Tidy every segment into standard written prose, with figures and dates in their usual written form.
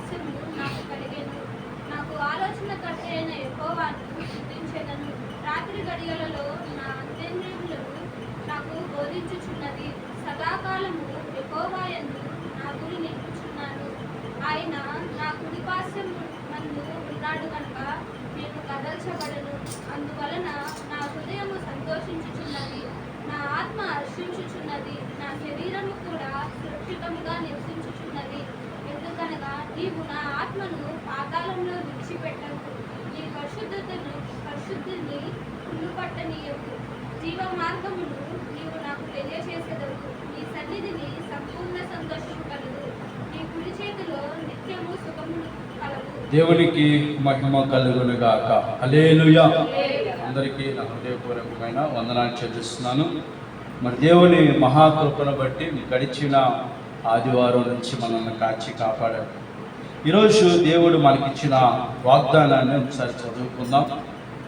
కుడిపార్శ్వము నాకు కలిగెను. నాకు ఆలోచనకర్త అయిన యెహోవాను స్తుతించెదను. రాత్రి గడియలలో నా అంతేంద్రియములను నాకు బోధించుచున్నది. సదాకాలము యెహోవాయందు నా గురి నిలుపుచున్నాను. ఆయన నా కుడిపార్శ్వమందు ఉన్నాడు కనుక నేను కదల్చబడను. అందువలన నా హృదయము సంతోషించుచున్నది, నా ఆత్మ హర్షించుచున్నది, నా శరీరము కూడా సురక్షితముగా నివసించుచున్నది. ఎందుకనగా నీవు నా ఆత్మను పాతాళంలో విడిచిపెట్టవు, నీ పరిశుద్ధిని కుళ్ళుపట్టనీయవు. జీవ మార్గమును నీవు నాకు తెలియచేసేదవు. నీ సన్నిధిని సంపూర్ణ సంతోషము కలదు. నీ కుడి చేతిలో నిత్యము సుఖములు కలవు. దేవునికి మహిమ కలుగును గాక. హల్లెలూయా. అందరికీ నా హృదయపూర్వకమైన వందనాలు చెల్లిస్తున్నాను. మరి దేవుని మహాకృపను బట్టి గడిచిన ఆదివారం నుంచి మనల్ని కాచి కాపాడారు. ఈరోజు దేవుడు మనకిచ్చిన వాగ్దానాన్ని ఒకసారి చదువుకుందాం.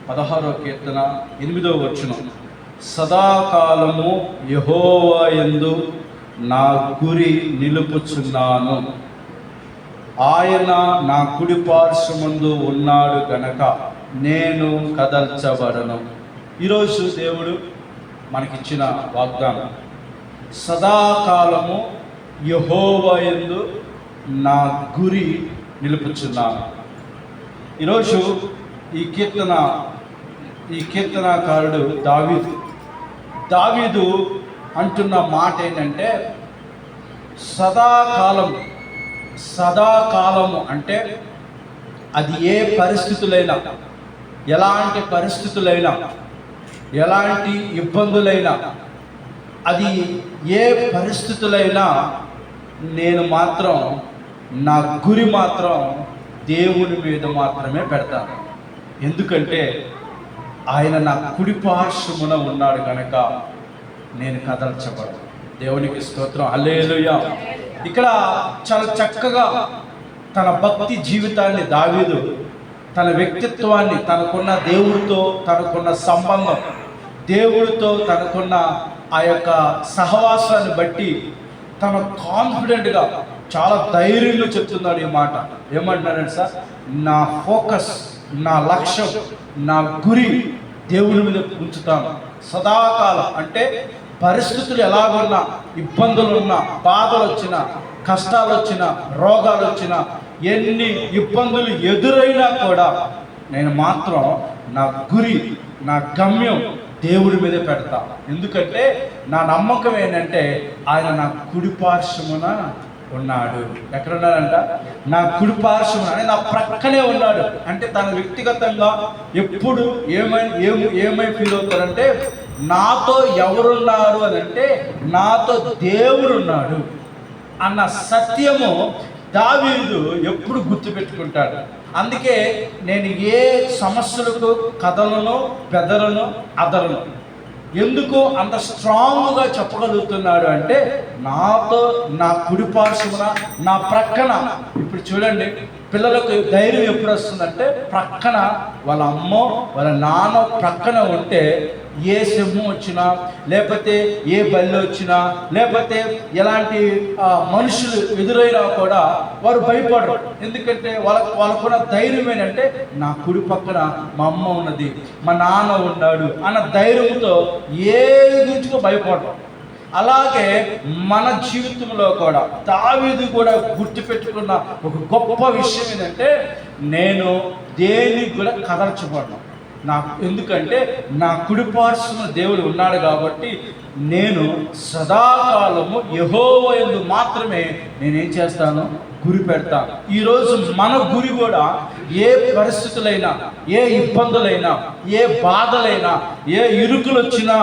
16వ కీర్తన 8వ వచనం. సదాకాలము యెహోవా యందు నా గురి నిలుపుచున్నాను, ఆయన నా కుడి పార్శ్వమందు ఉన్నాడు గనక నేను కదల్చబడను. ఈరోజు దేవుడు మనకిచ్చిన వాగ్దానం, సదాకాలము యెహోవా యందు నా గురి నిలుపుచున్నాను. ఈరోజు ఈ కీర్తనాకారుడు దావీదు అంటున్న మాట ఏంటంటే, సదాకాలము అంటే అది ఏ పరిస్థితులైనా, ఎలాంటి పరిస్థితులైనా, ఎలాంటి ఇబ్బందులైనా, అది ఏ పరిస్థితులైనా నేను మాత్రం నా గురి మాత్రం దేవుని మీద మాత్రమే పెడతాను. ఎందుకంటే ఆయన నా కుడి పార్శ్వమున ఉన్నాడు కనుక నేను కదల్చబడను. దేవునికి స్తోత్రం. హల్లెలూయా. ఇక్కడ చాలా చక్కగా తన భక్తి జీవితాన్ని దావీదు, తన వ్యక్తిత్వాన్ని, తనకున్న దేవుడితో తనకున్న సంబంధం, దేవుడితో తనకున్న ఆ యొక్క సహవాసాన్ని బట్టి తన కాన్ఫిడెంట్గా చాలా ధైర్యంగా చెప్తున్నాడు ఈ మాట. ఏమంటున్నాడంటే, సార్, నా ఫోకస్, నా లక్ష్యం, నా గురి దేవుని మీద ఉంచుతాను. సదాకాలం అంటే పరిస్థితులు ఎలాగున్నా, ఇబ్బందులు ఉన్నా, బాధలు వచ్చినా, కష్టాలు వచ్చినా, రోగాలు వచ్చినా, ఎన్ని ఇబ్బందులు ఎదురైనా కూడా నేను మాత్రం నా గురి, నా గమ్యం దేవుడి మీదే పెడతా. ఎందుకంటే నా నమ్మకం ఏంటంటే ఆయన నా కుడి పార్శ్వమున ఉన్నాడు. ఎక్కడున్నాడంట? నా కుడి పార్శ్వమున, అంటే నా ప్రక్కనే ఉన్నాడు. అంటే తన వ్యక్తిగతంగా ఎప్పుడు ఏమై ఫీల్ అవుతారంటే, నాతో ఎవరున్నారు అని అంటే నాతో దేవుడు ఉన్నాడు అన్న సత్యము దావీదు ఎప్పుడు గుర్తుపెట్టుకుంటాడు. అందుకే నేను ఏ సమస్యలకు కదలను, బెదరను, అదలను. ఎందుకు అంత స్ట్రాంగ్గా చెప్పగలుగుతున్నాడు అంటే, నాతో నా కుడి పార్శ్వమున, నా ప్రక్కన. ఇప్పుడు చూడండి, పిల్లలకు ధైర్యం ఎప్పుడు వస్తుందంటే, ప్రక్కన వాళ్ళ అమ్మో వాళ్ళ నాన్న ప్రక్కన ఉంటే ఏ సింహం వచ్చినా, లేకపోతే ఏ బల్లి వచ్చినా, లేకపోతే ఎలాంటి మనుషులు ఎదురైనా కూడా వారు భయపడరు. ఎందుకంటే వాళ్ళకున్న ధైర్యం ఏంటంటే, నా కుడి పక్కన మా అమ్మ ఉన్నది, మా నాన్న ఉన్నాడు అన్న ధైర్యంతో ఏ గురించికో భయపడరు. అలాగే మన జీవితంలో కూడా దావీదు కూడా గుర్తుపెట్టుకున్న ఒక గొప్ప విషయం ఏంటంటే, నేను దేనికి కూడా కదల్చబడను. ఎందుకంటే నా కుడి పార్శ్వమున దేవుడు ఉన్నాడు కాబట్టి నేను సదాకాలము యెహోవా యందు మాత్రమే నేనేం చేస్తాను, గురి పెడతాను. ఈరోజు మన గురి కూడా ఏ పరిస్థితులైనా, ఏ ఇబ్బందులైనా, ఏ బాధలైనా, ఏ ఇరుకులు వచ్చినా,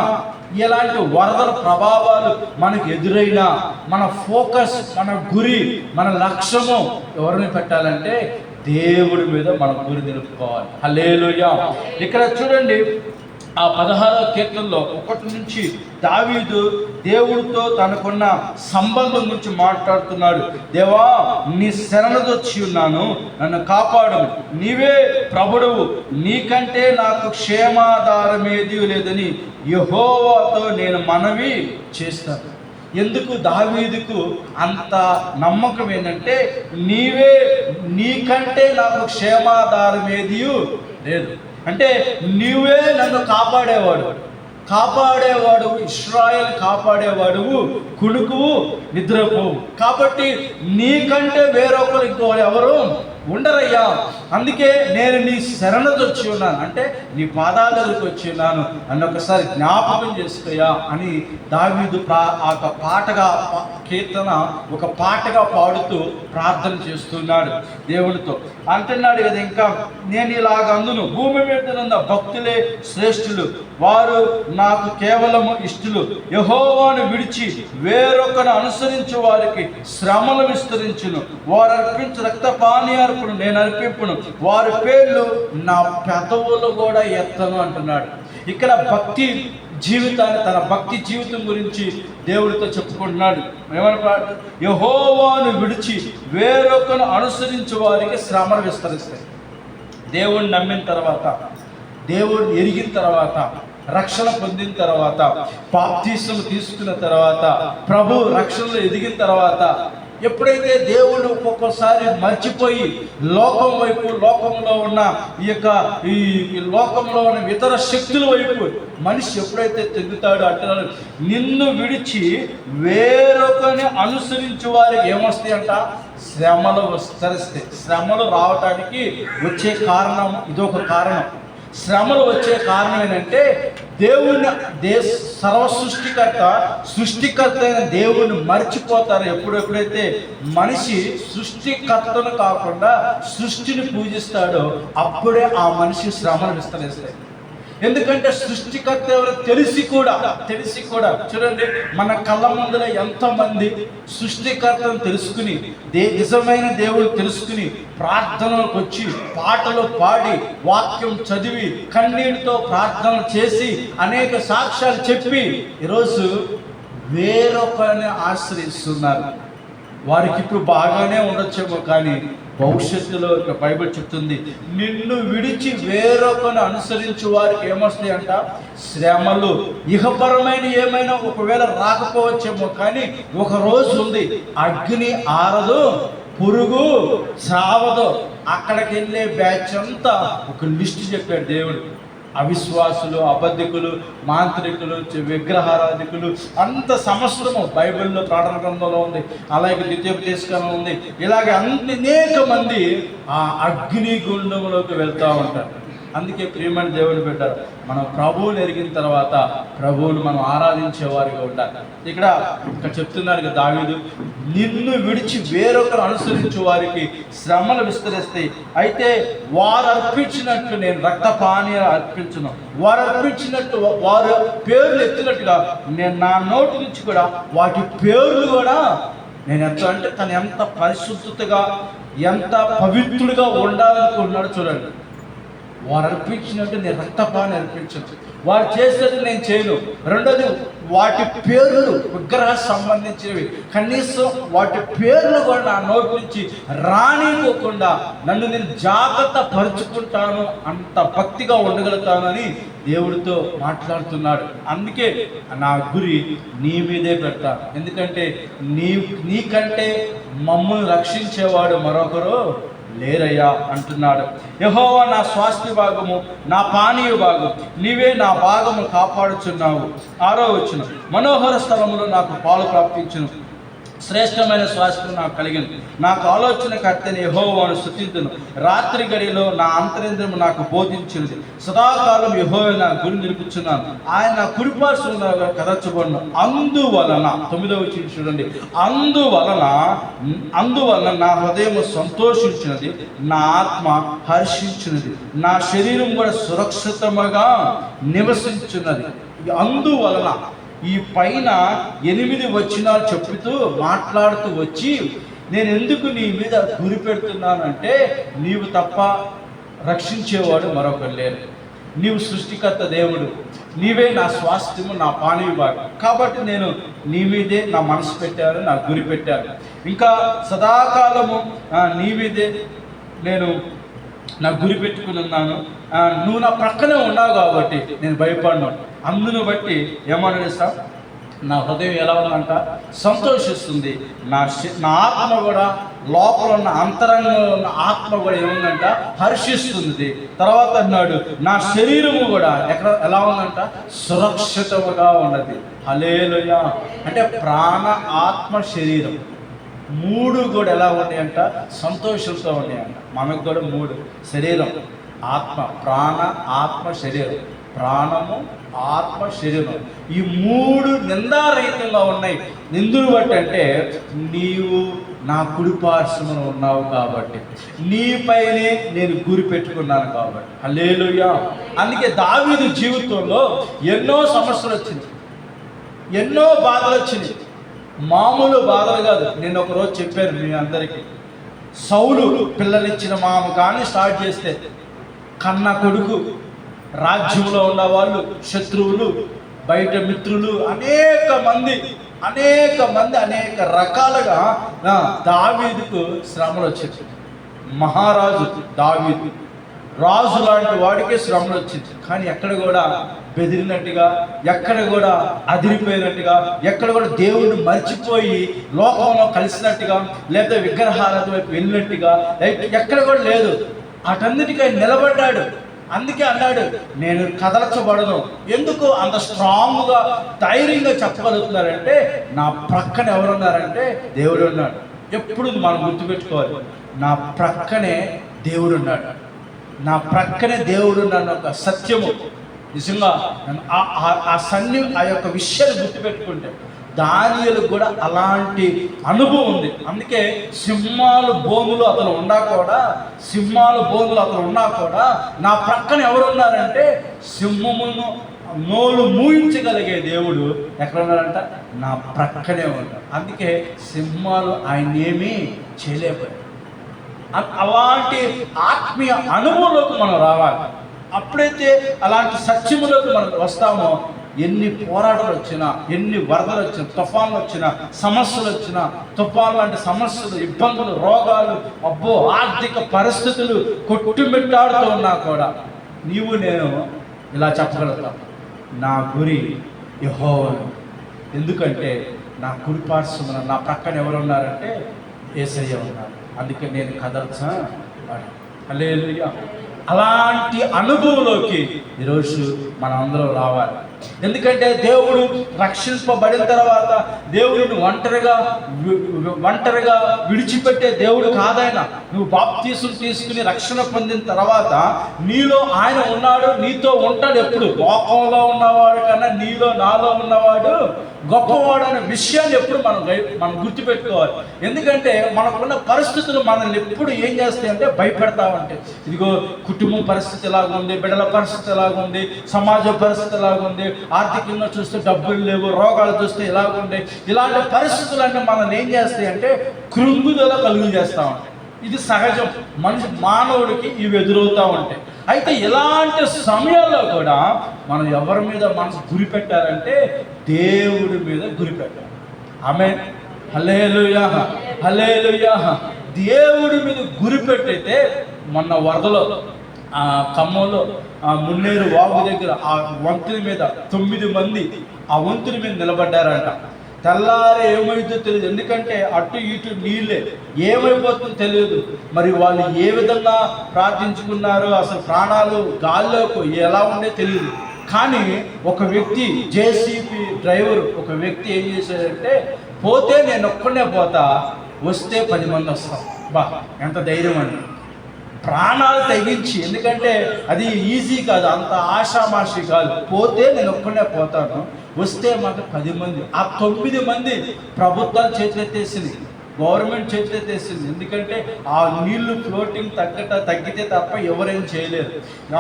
ఎలాంటి వరదల ప్రభావాలు మనకు ఎదురైనా, మన ఫోకస్, మన గురి, మన లక్ష్యము ఎవరిని పెట్టాలంటే దేవుడి మీద మనం గురి నిలుపుకోవాలి. హల్లెలూయా. ఇక్కడ చూడండి, ఆ 16వ కీర్తనలో 1 నుంచి దావీదు దేవుడితో తనకున్న సంబంధం గురించి మాట్లాడుతున్నాడు. దేవా, నీ శరణుదొచ్చి ఉన్నాను, నన్ను కాపాడు, నీవే ప్రభుడవు, నీకంటే నాకు క్షేమాధారమేదీ లేదని యెహోవాతో నేను మనవి చేస్తాను. ఎందుకు దావీదుకు అంత నమ్మకం ఏంటంటే, నీకంటే నాకు క్షేమాధారం ఏది లేదు. అంటే నీవే నన్ను కాపాడేవాడు, ఇశ్రాయేల్ కాపాడేవాడు, కునుకువు నిద్రపోవు. కాబట్టి నీకంటే వేరొకరు ఇంకోరు ఎవరు ఉండరయ్యా. అందుకే నేను నీ శరణకు వచ్చి ఉన్నాను, అంటే నీ పాదాల దగ్గరికి వచ్చి ఉన్నాను అని ఒకసారి జ్ఞాపకం చేసుకోయా అని దావీదు కీర్తన ఒక పాటగా పాడుతూ ప్రార్థన చేస్తున్నాడు దేవుడితో. అంటున్నాడు కదా, ఇంకా నేను ఇలాగ అందును, భూమి మీద ఉన్న భక్తులే శ్రేష్ఠులు, వారు నాకు కేవలము ఇష్టలు. యెహోవాను విడిచి వేరొకను అనుసరించు వారికి శ్రమలు విస్తరించును. వారు అర్పించు రక్తపానీయార్పును నేను అర్పింపును, వారి పేర్లు నా పెదవులు కూడా ఎత్తను అంటున్నాడు. ఇక్కడ భక్తి జీవితాన్ని, తన భక్తి జీవితం గురించి దేవుడితో చెప్పుకుంటున్నాడు. ఏమన్నా, యెహోవాను విడిచి వేరొకను అనుసరించే వారికి శ్రమలు విస్తరిస్తాయి. దేవుడిని నమ్మిన తర్వాత, దేవుడిని ఎరిగిన తర్వాత, రక్షణ పొందిన తర్వాత, బాప్తిస్మం తీసుకున్న తర్వాత, ప్రభు రక్షణలో ఎదిగిన తర్వాత, ఎప్పుడైతే దేవుడు ఒక్కొక్కసారి మర్చిపోయి లోకంలో ఉన్న ఈ లోకంలో ఉన్న ఇతర శక్తుల వైపు మనిషి ఎప్పుడైతే తిరుగుతాడో, అంటున్నాడు, నిన్ను విడిచి వేరొకరిని అనుసరించే వారికి ఏమొస్తాయంట? శ్రమలు విస్తరిస్తాయి. శ్రమలు రావటానికి వచ్చే కారణం ఇదొక కారణం. శ్రమలు వచ్చే కారణం ఏంటంటే, దేవుణ్ణి సృష్టికర్త అయిన దేవుణ్ణి మర్చిపోతారు. ఎప్పుడైతే మనిషి సృష్టికర్తను కాకుండా సృష్టిని పూజిస్తాడో అప్పుడే ఆ మనిషి శ్రమలు విస్తరిస్తాయి. ఎందుకంటే సృష్టికర్త ఎవరో తెలిసి కూడా చూడండి, మన కళ్ళ ముందర ఎంతోమంది సృష్టికర్తను తెలుసుకుని, నిజమైన దేవుడు తెలుసుకుని ప్రార్థనలకు వచ్చి, పాటలు పాడి, వాక్యం చదివి, కన్నీటితో ప్రార్థనలు చేసి, అనేక సాక్ష్యాలు చెప్పి ఈరోజు వేరొకరిని ఆశ్రయిస్తున్నారు. వారికి ఇప్పుడు బాగానే ఉండొచ్చేమో, కానీ భవిష్యత్తులో బైబిల్ చెప్తుంది, నిన్ను విడిచి వేరొకరిని అనుసరించే వారికి ఏమొస్తాయి అంట? శ్రమలు. ఇహపరమైన ఏమైనా ఒకవేళ రాకపోవచ్చేమో, కానీ ఒక రోజు ఉంది, అగ్ని ఆరదు, పురుగు చావదు. అక్కడికి వెళ్ళే బ్యాచ్ అంతా ఒక లిస్ట్ చెప్పాడు దేవుడు. అవిశ్వాసులు, అబద్ధికులు, మాంత్రికులు, విగ్రహారాధికులు, అంత సమస్తము బైబిల్లో ప్రకటన గ్రంథంలో ఉంది, అలాగే ద్వితీయోపదేశకాండంలో ఉంది. ఇలాగే అనేక మంది ఆ అగ్ని గుండంలోకి వెళ్తూ ఉంటారు. అందుకే ప్రియమైన దేవుని పెట్టారు, మనం ప్రభువుని ఎరిగిన తర్వాత ప్రభువుని మనం ఆరాధించేవారిగా ఉండాలి. ఇక్కడ చెప్తున్నారు కదా దావీదు, నిన్ను విడిచి వేరొకరు అనుసరించే వారికి శ్రమలు విస్తరిస్తాయి. అయితే వారు అర్పించినట్లు నేను రక్తపానీయాలు అర్పించను. వారు అర్పించినట్టు, వారు పేర్లు ఎత్తినట్టుగా నేను నా నోటి నుంచి కూడా వాటి పేర్లు కూడా నేను అంటే తను ఎంత పరిశుద్ధతగా, ఎంత పవిత్రుడిగా ఉండాలనుకుంటున్నాడు చూడండి. వారు అర్పించినట్టు నేను రక్తపాన్ని అర్పించను, వారు చేసేది నేను చేయను. రెండోది, వాటి పేర్లు విగ్రహ సంబంధించినవి, కనీసం వాటి పేర్లు కూడా నా నోటి నుంచి రానివ్వకుండా నన్ను నేను జాగ్రత్త పరుచుకుంటాను, అంత భక్తిగా ఉండగలుగుతానని దేవుడితో మాట్లాడుతున్నాడు. అందుకే నా గురి నీ మీదే పెడతాను. ఎందుకంటే నీకంటే మమ్మల్ని రక్షించేవాడు మరొకరు లేరయ్యా అంటున్నాడు. యెహోవా నా స్వాస్థ్య భాగము, నా పానీయ భాగం, నీవే నా భాగము కాపాడుచున్నావు. 6వ వచనం, మనోహర స్థలములో నాకు పాలు ప్రాప్తించును, శ్రేష్టమైన స్వాస్థ్యం నాకు కలిగింది. నాకు ఆలోచనకర్తని యెహోవాను స్తుతింతును. రాత్రి గడిలో నా అంతరింద్రము నాకు బోధించినది. సదాకాలం యెహోవా నా గురి నిలుపుచున్నాను. ఆయన నా కుడిపార్శ్వమున కదర్చబడును. అందువలన 9వ వచనం చూడండి, అందువలన నా హృదయము సంతోషించినది, నా ఆత్మ హర్షించినది, నా శరీరం కూడా సురక్షితముగా నివసించున్నది. అందువలన ఈ పైన 8 వచనాలు చెప్పుతూ మాట్లాడుతూ వచ్చి, నేను ఎందుకు నీ మీద గురి పెడుతున్నానంటే, నీవు తప్ప రక్షించేవాడు మరొకరు లేరు. నీవు సృష్టికర్త దేవుడు, నీవే నా స్వాస్థ్యము, నా పానీయ భాగం. కాబట్టి నేను నీ మీదే నా మనసు పెట్టాను, నా గురి పెట్టాను. ఇంకా సదాకాలము నీ మీదే నేను నా గురి పెట్టుకుని ఉన్నాను. నువ్వు నా ప్రక్కనే ఉన్నావు కాబట్టి నేను భయపడినాను. అందును బట్టి ఏమన్నా నా హృదయం ఎలా ఉందంట? సంతోషిస్తుంది. నా ఆత్మ కూడా, లోపల ఉన్న అంతరంగంలో ఉన్న ఆత్మ కూడా ఏముందంట? హర్షిస్తుంది. తర్వాత అన్నాడు, నా శరీరము కూడా ఎలా ఉందంట? సురక్షితముగా ఉన్నది. హల్లెలూయా. అంటే ప్రాణ, ఆత్మ, శరీరం మూడు కూడా ఎలా ఉన్నాయంట? సంతోషంతో ఉన్నాయంట. మనకు కూడా మూడు: శరీరం, ఆత్మ, ప్రాణ, ఆత్మ, శరీరం. ప్రాణము, ఆత్మ, శరీరం, ఈ మూడు నిందారహితంగా ఉన్నాయి. నిందులు బట్టి అంటే నీవు నా కుడి పార్శ్వమున ఉన్నావు కాబట్టి, నీపైనే నేను గురి పెట్టుకున్నాను కాబట్టి. హల్లెలూయా. అందుకే దావీదు జీవితంలో ఎన్నో సమస్యలు వచ్చింది, ఎన్నో బాధలు వచ్చింది. మామూలు బాధలు కాదు. నేను ఒకరోజు చెప్పాను మీ అందరికీ, సౌలు పిల్లలిచ్చిన మామ కానీ స్టార్ట్ చేస్తే, కన్న కొడుకు, రాజ్యంలో ఉన్న వాళ్ళు, శత్రువులు, బయట మిత్రులు, అనేక మంది అనేక రకాలుగా దావీదుకు శ్రమలు వచ్చేది. మహారాజు దావీదు, రాజు లాంటి వాడికే శ్రమలు వచ్చింది. కానీ ఎక్కడ కూడా బెదిరినట్టుగా, ఎక్కడ కూడా అదిరిపోయినట్టుగా, ఎక్కడ కూడా దేవుడిని మర్చిపోయి లోకంలో కలిసినట్టుగా, లేదా విగ్రహారాధన వైపు వెళ్ళినట్టుగా ఎక్కడ కూడా లేదు. అటన్నిటికీ నిలబడ్డాడు. అందుకే అన్నాడు, నేను కదలచబడను. ఎందుకు అంత స్ట్రాంగ్గా, ధైర్యంగా చెప్పగలుగుతున్నారంటే, నా ప్రక్కన ఎవరున్నారంటే దేవుడు ఉన్నాడు. ఎప్పుడు మనం గుర్తుపెట్టుకోవాలి, నా ప్రక్కనే దేవుడు ఉన్నాడు, నా ప్రక్కనే దేవుడు ఉన్నాడు. ఒక సత్యము నిజంగా ఆ యొక్క విషయాన్ని గుర్తుపెట్టుకుంటే, దానియేలు కూడా అలాంటి అనుభవం ఉంది. అందుకే సింహాలు బోనులు అతను ఉన్నా కూడా నా ప్రక్కన ఎవరున్నారంటే, సింహమును నోలు మూయించగలిగే దేవుడు ఎక్కడ ఉన్నారంట? నా ప్రక్కనే ఉన్నాడు. అందుకే సింహాలు ఆయన ఏమీ చేయలేకపోయాడు. అలాంటి ఆత్మీయ అనుభవంలోకి మనం రావాలి. అప్పుడైతే అలాంటి సత్యములోకి మనం వస్తామో, ఎన్ని పోరాటాలు వచ్చినా, ఎన్ని వరదలు వచ్చినా, తుఫాన్లు వచ్చినా, సమస్యలు వచ్చినా, తుఫాన్ లాంటి సమస్యలు, ఇబ్బందులు, రోగాలు, ఆర్థిక పరిస్థితులు కొట్టుమిట్టాడుతూ ఉన్నా కూడా నీవు నేను ఇలా చెప్పగలుగుతాం, నా గురి యెహోవా. ఎందుకంటే నా కుడి పార్శ్వమున నా ప్రక్కన ఎవరు ఉన్నారంటే యేసయ్య ఉన్నారు. అందుకే నేను కదల్చా. హల్లెలూయా. అలాంటి అనుభవంలోకి ఈరోజు మనం అందరం రావాలి. ఎందుకంటే దేవుడు రక్షింపబడిన తర్వాత దేవుడిని ఒంటరిగా విడిచిపెట్టే దేవుడు కాదాయన. నువ్వు బాప్తీసం తీసుకుని రక్షణ పొందిన తర్వాత నీలో ఆయన ఉన్నాడు, నీతో ఉంటాడు. ఎప్పుడు లోకంలో ఉన్నవాడు కన్నా నీలో, నాలో ఉన్నవాడు గొప్పవాడు అనే విషయాన్ని ఎప్పుడు మనం గుర్తుపెట్టుకోవాలి. ఎందుకంటే మనకున్న పరిస్థితులు మనల్ని ఎప్పుడు ఏం చేస్తాయంటే భయపెడతా ఉంటాయి. ఇదిగో కుటుంబం పరిస్థితి ఎలాగుంది, బిడ్డల పరిస్థితి ఎలాగుంది, సమాజ పరిస్థితి ఎలాగుంది, ఆర్థికంగా చూస్తే డబ్బులు లేవు, రోగాలు చూస్తే ఎలాగుంది. ఇలాంటి పరిస్థితులన్నీ మనల్ని ఏం చేస్తాయి అంటే కృంగుదల కలుగు చేస్తూ ఉంటాయి. ఇది సహజం, మానవుడికి ఇవి ఎదురవుతూ ఉంటాయి. అయితే ఇలాంటి సమయాల్లో కూడా మనం ఎవరి మీద మనసు గురి పెట్టాలంటే దేవుడి మీద గురి పెట్టాలి. ఆమేన్. హల్లెలూయా, హల్లెలూయా. దేవుడి మీద గురి పెట్టయితే, మొన్న వరదలో ఖమ్మంలో మున్నేరు వాగు దగ్గర ఆ వంతుని మీద 9 మంది ఆ వంతుని మీద నిలబడ్డారంట. తెల్లారి ఏమైందో తెలియదు, ఎందుకంటే అటు ఇటు నీళ్ళే, ఏమైపోతుందో తెలియదు. మరి వాళ్ళు ఏ విధంగా ప్రార్థించుకున్నారో, అసలు ప్రాణాలు గాల్లోకి ఎలా ఉండే తెలియదు. కానీ ఒక వ్యక్తి, జేసీబీ డ్రైవర్ ఒక వ్యక్తి ఏం చేశాడంటే, పోతే నేను ఒక్కనే పోతా, వస్తే 10 మంది వస్తాం. ఎంత ధైర్యం అండి. ప్రాణాలు తెగించి, ఎందుకంటే అది ఈజీ కాదు, అంత ఆషామాషి కాదు. పోతే నేను ఒక్కనే పోతాను, వస్తే మాకు 10 మంది. ఆ 9 మంది ప్రభుత్వాలు చేతులెత్తేసింది, గవర్నమెంట్ చేతులెత్తేసింది. ఎందుకంటే ఆ నీళ్లు ఫ్లోటింగ్ తగ్గితే తప్ప ఎవరేం చేయలేరు.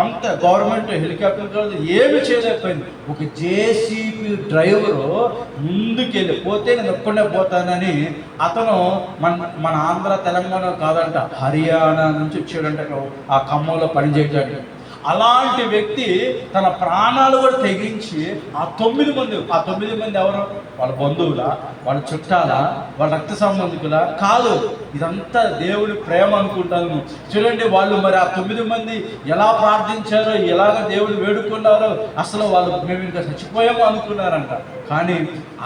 అంత గవర్నమెంట్ హెలికాప్టర్ ఏమి చేయలేకపోయింది. ఒక జేసీబీ డ్రైవరు ముందుకెళ్ళి, పోతే నేను ఒక్కడే పోతానని, అతను మన ఆంధ్ర తెలంగాణ కాదంట, హర్యానా నుంచి వచ్చాడంట ఆ ఖమ్మంలో పనిచేయడానికి. అలాంటి వ్యక్తి తన ప్రాణాలు కూడా తెగించి ఆ 9 మంది ఎవరు? వాళ్ళ బంధువుల, వాళ్ళ చుట్టాల, వాళ్ళ రక్త సంబంధికుల కాదు. ఇదంతా దేవుడి ప్రేమ అనుకుంటాను. చూడండి, వాళ్ళు మరి ఆ 9 మంది ఎలా ప్రార్థించారో, ఎలాగ దేవుడు వేడుకున్నారో, అసలు వాళ్ళు మేము ఇంకా చచ్చిపోయామో అనుకున్నారంట. కానీ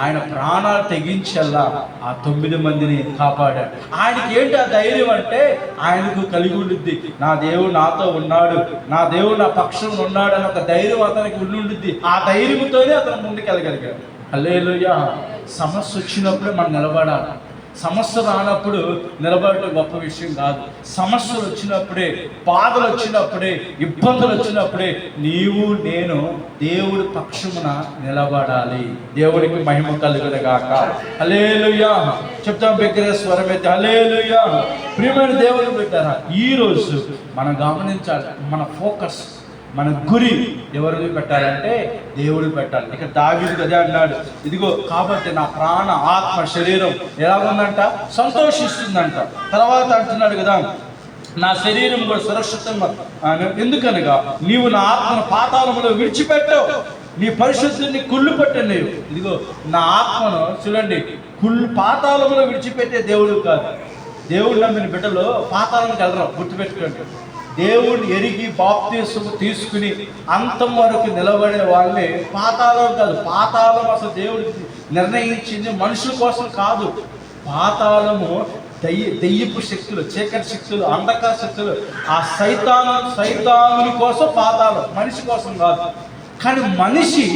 ఆయన ప్రాణాలు తెగించేలా ఆ 9 మందిని కాపాడాడు. ఆయనకి ఏంటి ఆ ధైర్యం అంటే, ఆయనకు కలిగి ఉండుద్ది, నా దేవుడు నాతో ఉన్నాడు, నా దేవుడు నా పక్షం ఉన్నాడు అని ఒక ధైర్యం అతనికి ఉండుద్ది. ఆ ధైర్యంతోనే అతను ముందుకెళ్ళగలిగాడు. హల్లెలూయా. సమస్య వచ్చినప్పుడే మనం నిలబడాలి. సమస్య రానప్పుడు నిలబడటం గొప్ప విషయం కాదు. సమస్యలు వచ్చినప్పుడే, బాధలు వచ్చినప్పుడే, ఇబ్బందులు వచ్చినప్పుడే నీవు నేను దేవుడి పక్షమున నిలబడాలి. దేవుడికి మహిమ కలుగునుగాక. హల్లెలూయా. చెప్తాం బిగ్గరగా స్వరమైతే హల్లెలూయా. ప్రియమైన దేవుని బిడ్డలారా, ఈరోజు మనం గమనించాలి, మన ఫోకస్, మన గురి ఎవరిని పెట్టాలంటే దేవుడు పెట్టాలి. ఇక దావీదు అదే అన్నాడు, ఇదిగో కాబట్టి నా ప్రాణ ఆత్మ శరీరం ఎలాగుందంట, సంతోషిస్తుందంట. తర్వాత అంటున్నాడు కదా, నా శరీరం కూడా సురక్షితంగా, ఎందుకనగా నీవు నా ఆత్మను పాతాళములో విడిచిపెట్టావు, నీ పరిశుద్ధిని కుళ్ళు పట్టలేవు. ఇదిగో నా ఆత్మను చూడండి, పాతాళములో విడిచిపెట్టే దేవుడు కాదు. దేవుడు నమ్మిన బిడ్డలు పాతాళంకి వెళ్ళరు, గుర్తుపెట్టుకోండి. దేవుడు ఎరిగి బాప్తీసము తీసుకుని అంతం వరకు నిలబడే వాళ్ళే పాతాళం కాదు. పాతాళం అసలు దేవుడు నిర్ణయించింది మనుషుల కోసం కాదు. పాతాళము దెయ్యపు శక్తులు, చీకటి శక్తులు, అంధకార శక్తులు, ఆ సైతానుని కోసం పాతాళం, మనిషి కోసం కాదు. కానీ మనిషి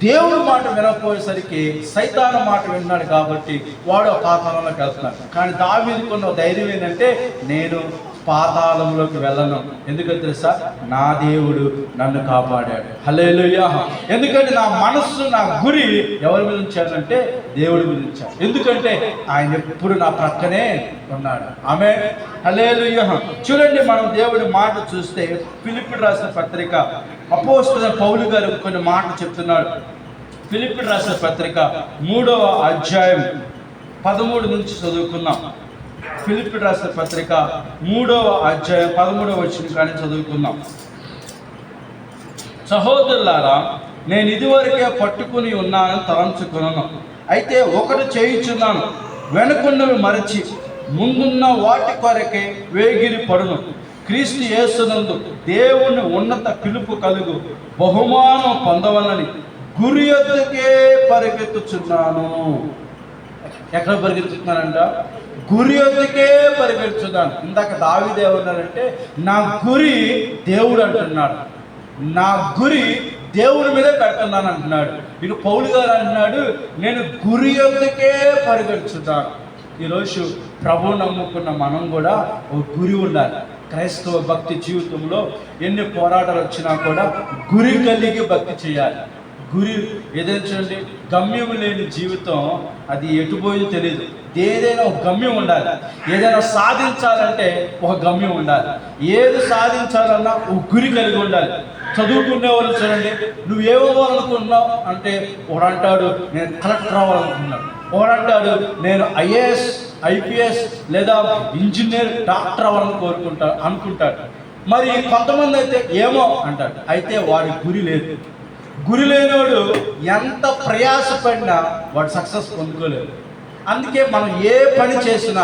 దేవుడి మాట వినకపోయేసరికి సైతాను మాట విన్నాడు కాబట్టి వాడు పాతాళంలోకి వెళ్తున్నాడు. కానీ దావీదుకున్న ధైర్యం ఏంటంటే, నేను పాతాళంలోకి వెళ్ళను. ఎందుకంటే తెలుసా, నా దేవుడు నన్ను కాపాడాడు. హల్లెలూయా. ఎందుకంటే నా మనస్సు, నా గురి ఎవరి మీద ఉంచానంటే దేవుడి మీద ఉంచాను. ఎందుకంటే ఆయన ఎప్పుడు నా ప్రక్కనే ఉన్నాడు. ఆమేన్. హల్లెలూయా. చూడండి, మనం దేవుడి మాట చూస్తే ఫిలిప్పీయులకు రాసిన పత్రిక అపోస్తలుడైన పౌలు గారు కొన్ని మాటలు చెప్తున్నాడు. ఫిలిప్పీయులకు రాసిన పత్రిక 3వ అధ్యాయం 13 నుంచి చదువుకుందాం. ఫిలిప్పీయులకు రాసిన పత్రిక 3వ అధ్యాయం 13వ వచనం కానీ చదువుకుందాం. సహోదరులారా, నేను ఇదివరకే పట్టుకుని ఉన్నానని తలంచుకున్నాను. అయితే ఒకటి చేయుచున్నాను, వెనుకున్నవి మరచి ముందున్న వాటి కొరకే వేగిరి పడును. క్రీస్తు యేసునందు దేవుని ఉన్నత పిలుపు కలుగు బహుమానం పొందవలని గురి యొద్దకే పరిగెత్తుచున్నాను. ఎక్కడ పరిగెత్తుతున్నానంట? గురి యొద్దకే పరిగెత్తుతున్నాను. ఇందాక దావీదు ఏమన్నాడంటే, నా గురి దేవుడు అంటున్నాడు, నా గురి దేవుడి మీదే పెడుతున్నాను అంటున్నాడు. ఇక పౌలు గారు అంటున్నాడు, నేను గురి యొద్దకే పరిగెత్తుతున్నాను. ఈరోజు ప్రభువు నమ్ముకున్న మనం కూడా ఒక గురి ఉండాలి. క్రైస్తవ భక్తి జీవితంలో ఎన్ని పోరాటాలు వచ్చినా కూడా గురి కలిగి భక్తి చేయాలి. గురి ఏదైతే గమ్యం లేని జీవితం అది ఎటుపోయిందో తెలియదు. ఏదైనా ఒక గమ్యం ఉండాలి. ఏదైనా సాధించాలంటే ఒక గమ్యం ఉండాలి. ఏది సాధించాలన్నా ఒక గురి కలిగి ఉండాలి. చదువుకునే వాళ్ళు చూడండి, నువ్వు ఏమవ్వాలనుకుంటున్నావు అంటే, ఒకడంటాడు నేను కలెక్టర్ అవ్వాలనుకున్నాను, ఒకడంటాడు నేను ఐఏఎస్, ఐపీఎస్ లేదా ఇంజనీర్, డాక్టర్ అవ్వాలని అనుకుంటాడు. మరి కొంతమంది అయితే ఏమో అంటాడు. అయితే వాడి గురి లేదు. గురి లేనివాడు ఎంత ప్రయాసపడినా వాడు సక్సెస్ పొందుకోలేదు. అందుకే మనం ఏ పని చేసినా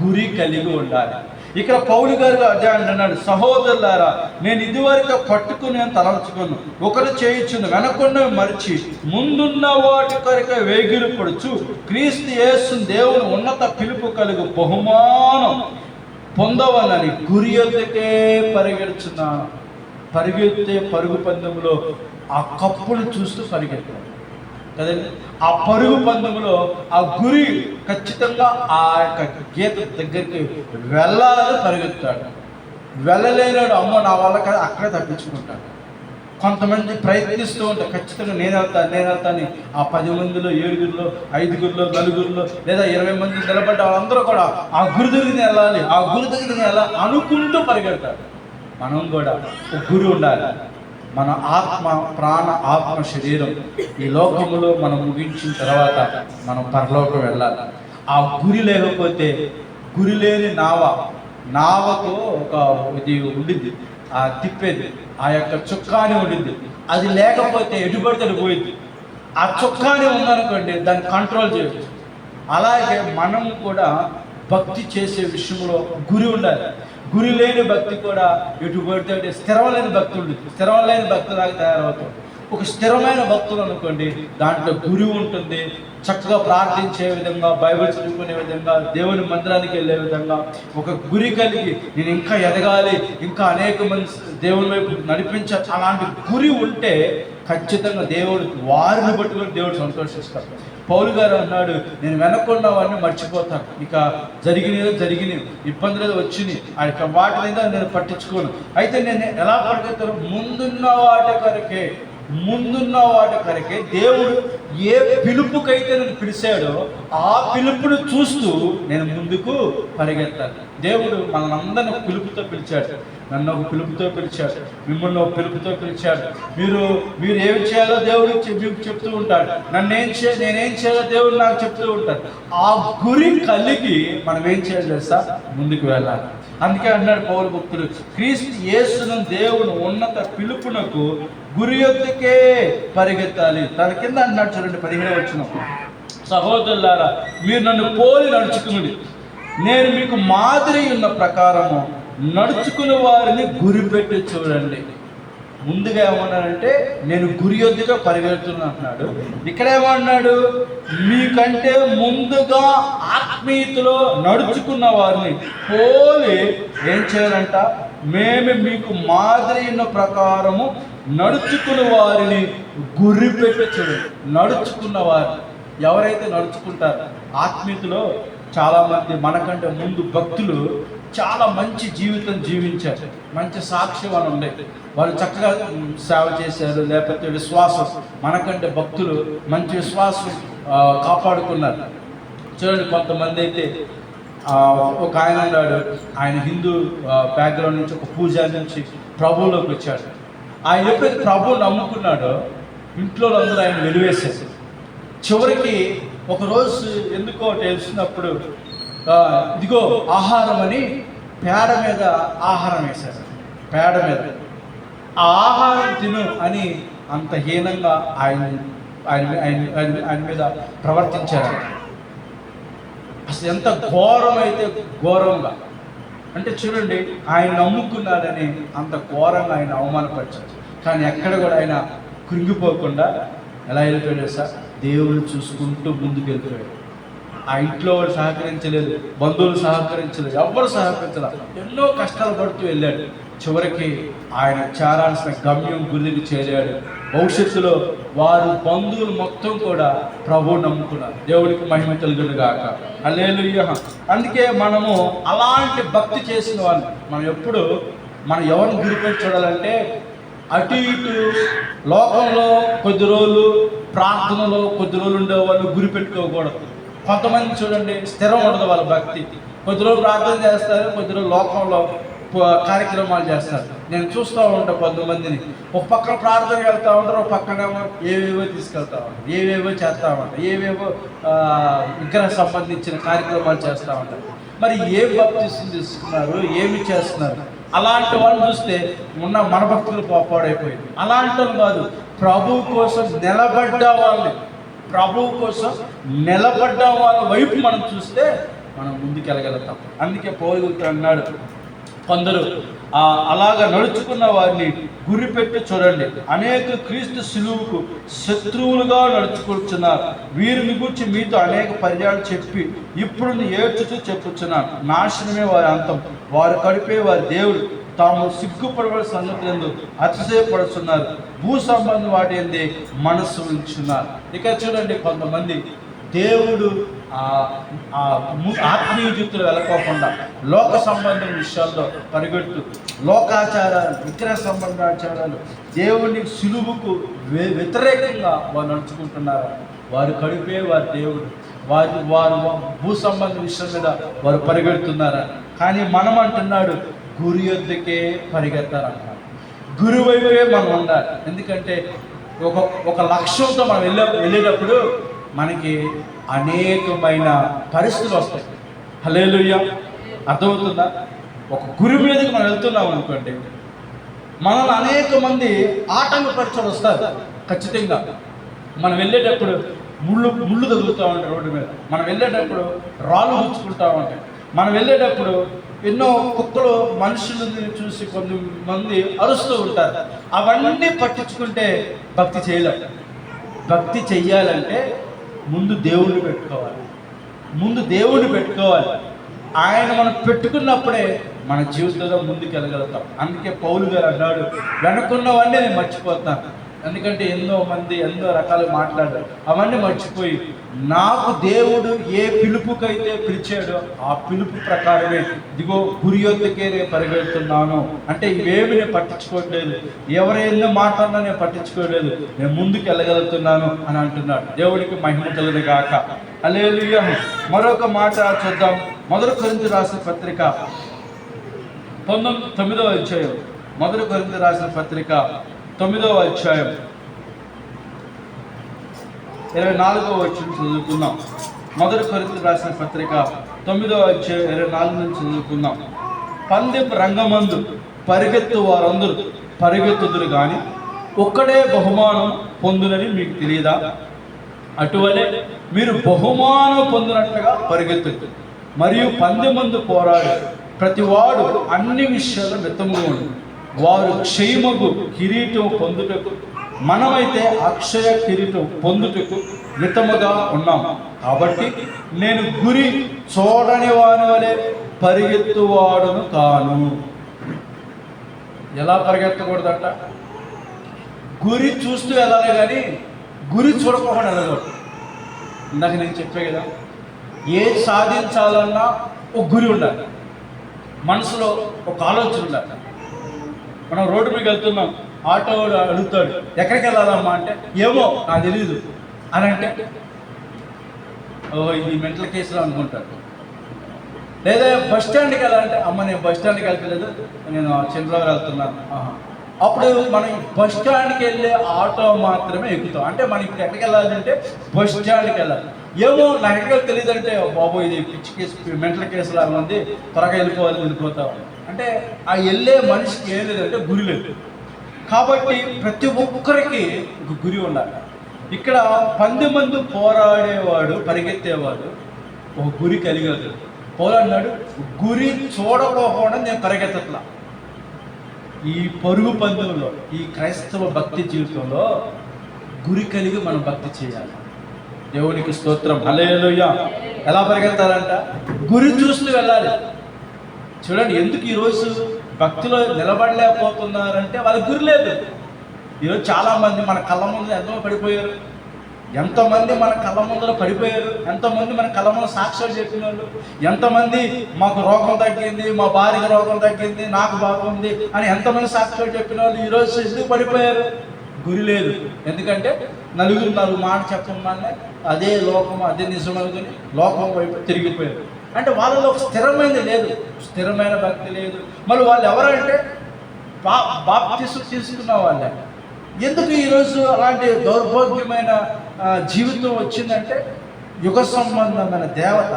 గురి కలిగి ఉండాలి. ఇక్కడ పౌలు గారు అదే అంటున్నాడు, సహోదరులారా, నేను ఇదివరకు పట్టుకుని తలంచుకున్నాను, ఒకరు చేయుచును వెనకుండా మరిచి ముందున్న వాటి కొరకే వేగిరి పడుచు క్రీస్తు యేసు దేవుని ఉన్నత పిలుపు కలుగు బహుమానం పొందవాలని గురి యొద్దకే పరిగెడుచున్నాను. పరిగెత్తే పరుగు పందెంలో ఆ కప్పును చూస్తూ పరిగెత్తాడు కదండి. ఆ పరుగు పందెంలో ఆ గురి ఖచ్చితంగా ఆ యొక్క గీత దగ్గరికి వెళ్ళాలని పరిగెత్తాడు. వెళ్ళలేనాడు, అమ్మో నా వల్ల కదా, అక్కడే తప్పించుకుంటాడు. కొంతమంది ప్రయత్నిస్తూ ఉంటారు, ఖచ్చితంగా నేను వెళ్తాను. ఆ 10 మందిలో 7గురిలో 5గురిలో 4గురిలో లేదా 20 మంది నిలబడ్డ వాళ్ళందరూ కూడా ఆ గురి దగ్గరికి వెళ్ళాలి, ఆ గురి దగ్గరికి వెళ్ళాలి అనుకుంటూ పరిగెడతాడు. మనం కూడా ఒక గురి ఉండాలి. మన ఆత్మ, ప్రాణ, ఆత్మ, శరీరం ఈ లోకములో మనం ముగించిన తర్వాత మనం పరలోకం వెళ్ళాలి. ఆ గురి లేకపోతే, గురి లేని నావకు ఒక ఇది ఉండింది. తిప్పేది, ఆ యొక్క చుక్కాని ఉండింది. అది లేకపోతే ఎటుబడితే పోయింది. ఆ చుక్కాని ఉందనుకోండి, దాన్ని కంట్రోల్ చేయొచ్చు. అలాగే మనం కూడా భక్తి చేసే విషయంలో గురి ఉండాలి. గురి లేని భక్తి కూడా ఎటు పడితే స్థిరం లేని భక్తి ఉంటుంది. స్థిరం లేని భక్తిలాగా తయారవుతుంది. ఒక స్థిరమైన భక్తులు అనుకోండి, దాంట్లో గురి ఉంటుంది. చక్కగా ప్రార్థించే విధంగా, బైబిల్ చదువుకునే విధంగా, దేవుని మందిరానికి వెళ్ళే విధంగా ఒక గురి కలిగి నేను ఇంకా ఎదగాలి, ఇంకా అనేక మంది దేవుని వైపు నడిపించాలి, అలాంటి గురి ఉంటే ఖచ్చితంగా దేవుడు వారిని పట్టుకొని దేవుడు సంతోషిస్తాడు. పౌలు గారు అన్నాడు, నేను వెనక్కున్న వాడిని మర్చిపోతాను, ఇక జరిగిన ఇబ్బందులు వచ్చినాయి, ఆ యొక్క వాటి మీద నేను పట్టించుకోను. అయితే నేను ఎలా పరిగెత్తాను? ముందున్న వాటి కొరకే దేవుడు ఏ పిలుపుకైతే నేను పిలిచాడో ఆ పిలుపును చూస్తూ నేను ముందుకు పరిగెత్తాను. దేవుడు మనందరిని ఒక పిలుపుతో పిలిచాడు. నన్ను ఒక పిలుపుతో పిలిచాడు, మిమ్మల్ని ఒక పిలుపుతో పిలిచాడు. మీరు ఏమి చేయాలో దేవుడు మీకు చెప్తూ ఉంటాడు. నేనేం చేయాలో దేవుడు నాకు చెప్తూ ఉంటాడు. ఆ గురి కలిగి మనం ఏం చేయాలి తెలుసా? ముందుకు వెళ్ళాలి. అందుకే అన్నాడు పౌలు భక్తుడు, క్రీస్తు యేసును దేవుడు ఉన్నత పిలుపునకు గురి యొద్దకే పరిగెత్తాలి. తన కింద అన్నాడు చూడండి, 15వ వచనం, సహోదరులారా మీరు నన్ను పోలి నడుచుకుని నేను మీకు మాదిరి ఉన్న ప్రకారము నడుచుకునే వారిని గురిపెట్టి చూడండి. ముందుగా ఏమన్నాడంటే నేను గురి యొద్దగా పరిగెడుతున్నా అంటున్నాడు. ఇక్కడ ఏమన్నాడు? మీకంటే ముందుగా ఆత్మీయతలో నడుచుకున్న వారిని పోలి ఏం చేయాలంట? మేము మీకు మాదిరి ఉన్న ప్రకారము నడుచుకున్న వారిని గురిపెట్టి చూడండి. నడుచుకున్న వారు ఎవరైతే నడుచుకుంటారో, ఆత్మీయతలో చాలామంది మనకంటే ముందు భక్తులు చాలా మంచి జీవితం జీవించారు, మంచి సాక్ష్యం అని ఉండేది. వాళ్ళు చక్కగా సేవ చేశారు, లేకపోతే విశ్వాసం, మనకంటే భక్తులు మంచి విశ్వాసం కాపాడుకున్నారు. చూడండి, కొంతమంది అయితే ఒక ఆయన ఉన్నాడు, ఆయన హిందూ బ్యాక్గ్రౌండ్ నుంచి, ఒక పూజారి నుంచి ప్రభువులోకి వచ్చాడు. ఆయన ఎప్పుడైతే ప్రభువు నమ్ముకున్నాడో ఇంట్లో అందరూ ఆయన వెలివేశారు. చివరికి ఒకరోజు ఎందుకో తెలుస్తున్నప్పుడు ఇదిగో ఆహారం అని పేడ మీద ఆహారం వేశారు. పేడ మీద ఆ ఆహారం తిను అని అంత హీనంగా ఆయన మీద ప్రవర్తించారు. అసలు ఎంత ఘోరమైతే ఘోరంగా అంటే చూడండి, ఆయన నమ్ముకున్నాడని అంత ఘోరంగా ఆయన అవమానపరిచారు. కానీ ఎక్కడ కూడా ఆయన కృంగిపోకుండా ఎలా వెళ్ళిపోయాడు సార్? దేవుడు చూసుకుంటూ ముందుకు వెళ్ళిపోయాడు. ఆ ఇంట్లో వాళ్ళు సహకరించలేదు, బంధువులు సహకరించలేదు, ఎవ్వరు సహకరించలేదు. ఎన్నో కష్టాలు పడుతూ వెళ్ళాడు. చివరికి ఆయన చేరాల్సిన గమ్యం గురికి చేరాడు. భవిష్యత్తులో వారు బంధువులు మొత్తం కూడా ప్రభువు నమ్ముకున్నారు. దేవుడికి మహిమ కలుగును గాక. హల్లెలూయా. అందుకే మనము అలాంటి భక్తి చేసిన వాళ్ళు మనం ఎవరిని గురిపెట్టి చూడాలంటే, అటు ఇటు లోకంలో కొద్ది రోజులు, ప్రార్థనలో కొద్ది రోజులు ఉండే వాళ్ళు గురిపెట్టుకోకూడదు. కొంతమంది చూడండి, స్థిరం ఉండదు వాళ్ళ భక్తి. కొద్ది రోజులు ప్రార్థన చేస్తారు, కొద్ది రోజులు లోకంలో కార్యక్రమాలు చేస్తారు. నేను చూస్తూ ఉంటాను కొంతమందిని, ఒక పక్కన ప్రార్థన వెళ్తూ ఉంటారు, ఒక పక్కనేమో ఏవేవో తీసుకెళ్తా ఉంటారు, ఏవేవో చేస్తూ ఉంటారు, ఏవేవో విగ్రహ సంబంధించిన కార్యక్రమాలు చేస్తూ ఉంటారు. మరి ఏం బాప్తిసం తీసుకున్నారు, ఏమి చేస్తున్నారు? అలాంటి వాళ్ళు చూస్తే మన భక్తులు పాడైపోయింది. అలాంటి వాళ్ళు కాదు, ప్రభువు కోసం నిలబడ్డ వాళ్ళ వైపు మనం చూస్తే మనం ముందుకెళ్ళగలుగుతాం. అందుకే పౌలు అన్నాడు, కొందరు అలాగ నడుచుకున్న వారిని గురిపెట్టి చూడండి. అనేక క్రీస్తు శిలువకు శత్రువులుగా నడుచుకుంటున్నారు. వీరిని గురించి మీతో అనేక పర్యాలు చెప్పి ఇప్పుడు ఏడ్చుతూ చెప్పుచున్నాను, నాశనమే వారి అంతం, వారు కడిపే వారి దేవుడు, తాము సిగ్గుపడబడి సంగతులందు అతిశయపడుతున్నారు, భూ సంబంధం వాటి ఏంది మనస్సు ఉంచున్నారు. ఇక చూడండి, కొంతమంది దేవుడు ఆత్మీయ జీవితంలో వెళ్ళకోకుండా లోక సంబంధం విషయాల్లో పరిగెడుతూ లోకాచారాలు, విగ్రహ సంబంధాచారాలు, దేవుని సులువుకు వ్యతిరేకంగా వారు నడుచుకుంటున్నారు. వారు కడిపే వారి దేవుడు, వారు భూ సంబంధ విషయం మీద వారు పరిగెడుతున్నారా. కానీ మనం అంటున్నాడు, గురి యొద్దకే పరిగెత్తారన్నారు. గురు వైపే మనం ఉండాలి. ఎందుకంటే ఒక లక్ష్యంతో మనం వెళ్ళేటప్పుడు మనకి అనేకమైన పరిస్థితులు వస్తాయి. హల్లెలూయా. అర్థమవుతుందా? ఒక గురి మీదకి మనం వెళ్తున్నాం అనుకోండి, మనల్ని అనేక మంది ఆటంకపరిచలు వస్తారు. ఖచ్చితంగా మనం వెళ్ళేటప్పుడు ముళ్ళు తగులుతూ ఉంటాయి రోడ్డు మీద, మనం వెళ్ళేటప్పుడు రాళ్ళు గుచ్చుకుంటూ ఉంటాయి, మనం వెళ్ళేటప్పుడు ఎన్నో కుక్కలు మనుషులని చూసి కొంతమంది అరుస్తూ ఉంటారు. అవన్నీ పట్టించుకుంటే భక్తి చేయలేం. భక్తి చెయ్యాలంటే ముందు దేవుణ్ణి పెట్టుకోవాలి. ఆయన మనం పెట్టుకున్నప్పుడే మన జీవితంలో ముందుకు వెళ్ళగలుగుతాం. అందుకే పౌలు గారు అన్నాడు, వెనుకున్నవన్నీ నేను మర్చిపోతాను. ఎందుకంటే ఎన్నో రకాలు మాట్లాడారు, అవన్నీ మర్చిపోయి నాకు దేవుడు ఏ పిలుపుకైతే పిలిచాడో ఆ పిలుపు ప్రకారమే ఇదిగో గురి యొద్దకే నేను పరిగెడుతున్నాను. అంటే ఇవేమి నేను పట్టించుకోవట్లేదు, ఎవరైనా మాటన్నా నేను పట్టించుకోలేదు, నేను ముందుకు వెళ్ళగలుగుతున్నాను అని అంటున్నాడు. దేవుడికి మహిమ కలుగును గాక. హల్లెలూయా. మరొక మాట చూద్దాం. 1 కొరింథీ రాసిన పత్రిక 9వ అధ్యాయం. 1 కొరింథీ రాసిన పత్రిక 9వ అధ్యాయం 24వ వచనం చదువుకుందాం. 1 కొరింథీ రాసిన పత్రిక 9వ అధ్యాయం 24 నుంచి చదువుకుందాం. పందెపు రంగమందు పరిగెత్తు వారందరూ పరిగెత్తుదురు కానీ ఒక్కడే బహుమానం పొందునని మీకు తెలియదా? అటువలే మీరు బహుమానం పొందినట్లుగా పరిగెత్తు. మరియు పందెమందు పోరాడు ప్రతివాడు అన్ని విషయాలు మితముగా ఉండు. వారు క్షయమగు కిరీటం పొందుటకు, మనమైతే అక్షయ కిరీటం పొందుటకు మితముగా ఉన్నాము. కాబట్టి నేను గురి చూడని వాని వలె పరిగెత్తువాడును కాను. ఎలా పరిగెత్తకూడదంట? గురి చూస్తూ వెళ్ళాలి కానీ గురి చూడకుండా వెళ్ళకూడదు. ఇందాక నేను చెప్పే కదా, ఏది సాధించాలన్నా ఒక గురి ఉండాలి, మనసులో ఒక ఆలోచన ఉండాలి. మనం రోడ్డు మీద వెళ్తున్నాం, ఆటో అడుగుతాడు ఎక్కడికి వెళ్ళాలమ్మా అంటే ఏమో నాకు తెలీదు అని అంటే ఇది మెంటల్ కేసులో అనుకుంటాడు. లేదా బస్ స్టాండ్కి వెళ్ళాలంటే అమ్మ నేను బస్ స్టాండ్కి వెళ్తలేదు, నేను చంద్రబాబు వెళ్తున్నాను. అప్పుడు మనం బస్ స్టాండ్కి వెళ్ళే ఆటో మాత్రమే ఎక్కుతాం. అంటే మనం ఇప్పుడు ఎక్కడికి వెళ్ళాలంటే బస్ స్టాండ్కి వెళ్ళాలి. ఏమో నాకు ఎక్కడికి తెలియదు అంటే బాబు ఇది పిచ్చి కేసు, మెంటల్ కేసులో ఉంది, త్వరగా వెళ్ళిపోతాం. అంటే ఆ వెళ్ళే మనిషికి ఏం లేదంటే గురి లేదు. కాబట్టి ప్రతి ఒక్కరికి ఒక గురి ఉండాలి. ఇక్కడ 10 మంది పోరాడేవాడు, పరిగెత్తేవాడు ఒక గురి కలిగాడు. పోరాడినాడు, గురి చూడకపోకుండా నేను పరిగెత్తట్లా. ఈ పరుగు పందెంలో, ఈ క్రైస్తవ భక్తి జీవితంలో గురి కలిగి మనం భక్తి చేయాలి. దేవునికి స్తోత్రం. హల్లెలూయా. ఎలా పరిగెత్తాలంట? గురి చూస్తూ వెళ్ళాలి. చూడండి, ఎందుకు ఈరోజు భక్తిలో నిలబడలేకపోతున్నారంటే వాళ్ళకి గురి లేదు. ఈరోజు చాలామంది మన కళ్ళ ముందు ఎంతోమంది మన కళ్ళ ముందర పడిపోయారు, ఎంతోమంది మన కళ్ళ ముందు సాక్ష్యాలు చెప్పిన వాళ్ళు, ఎంతమంది మాకు రోగం తగ్గింది, మా భార్యకి రోగం తగ్గింది, నాకు బాగుంది అని ఎంతమంది సాక్ష్యాలు చెప్పిన వాళ్ళు ఈరోజు ఎందుకు పడిపోయారు? గురి లేదు. ఎందుకంటే నలుగురు మాట చెప్పమని అదే లోకం, అదే నిజం అనుకుని లోకం వైపు తిరిగిపోయారు. అంటే వాళ్ళలో స్థిరమైనది లేదు, స్థిరమైన భక్తి లేదు. మళ్ళీ వాళ్ళు ఎవరంటే బాప్తిసం తీసుకున్న వాళ్ళే. ఎందుకు ఈరోజు అలాంటి దౌర్భాగ్యమైన జీవితం వచ్చిందంటే యుగ సంబంధమైన దేవత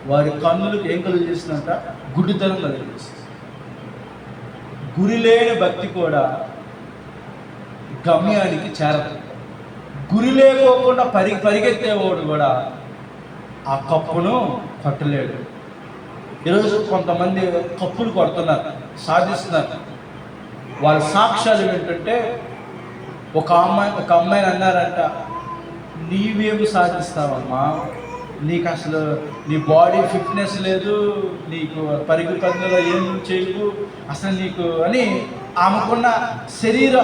వారి కన్నులకు ఏం కలిగజేసిందంట? గుడ్డితనం కలిగజేస్తుంది. గురి లేని భక్తి కూడా గమ్యానికి చేరదు. గురి లేకోకుండా పరిగెత్తేవాడు కూడా ఆ కప్పును కొట్టలేడు. ఈరోజు కొంతమంది కప్పులు కొడుతున్నారు, సాధిస్తున్నారు. వాళ్ళ సాక్ష్యాలు ఏంటంటే ఒక అమ్మాయిని అన్నారంట, నీవేమి సాధిస్తావమ్మా, నీకు అసలు నీ బాడీ ఫిట్నెస్ లేదు, నీకు పరుగు పందెంలో ఏం చేయవు అసలు నీకు అని ఆమెకున్న శరీర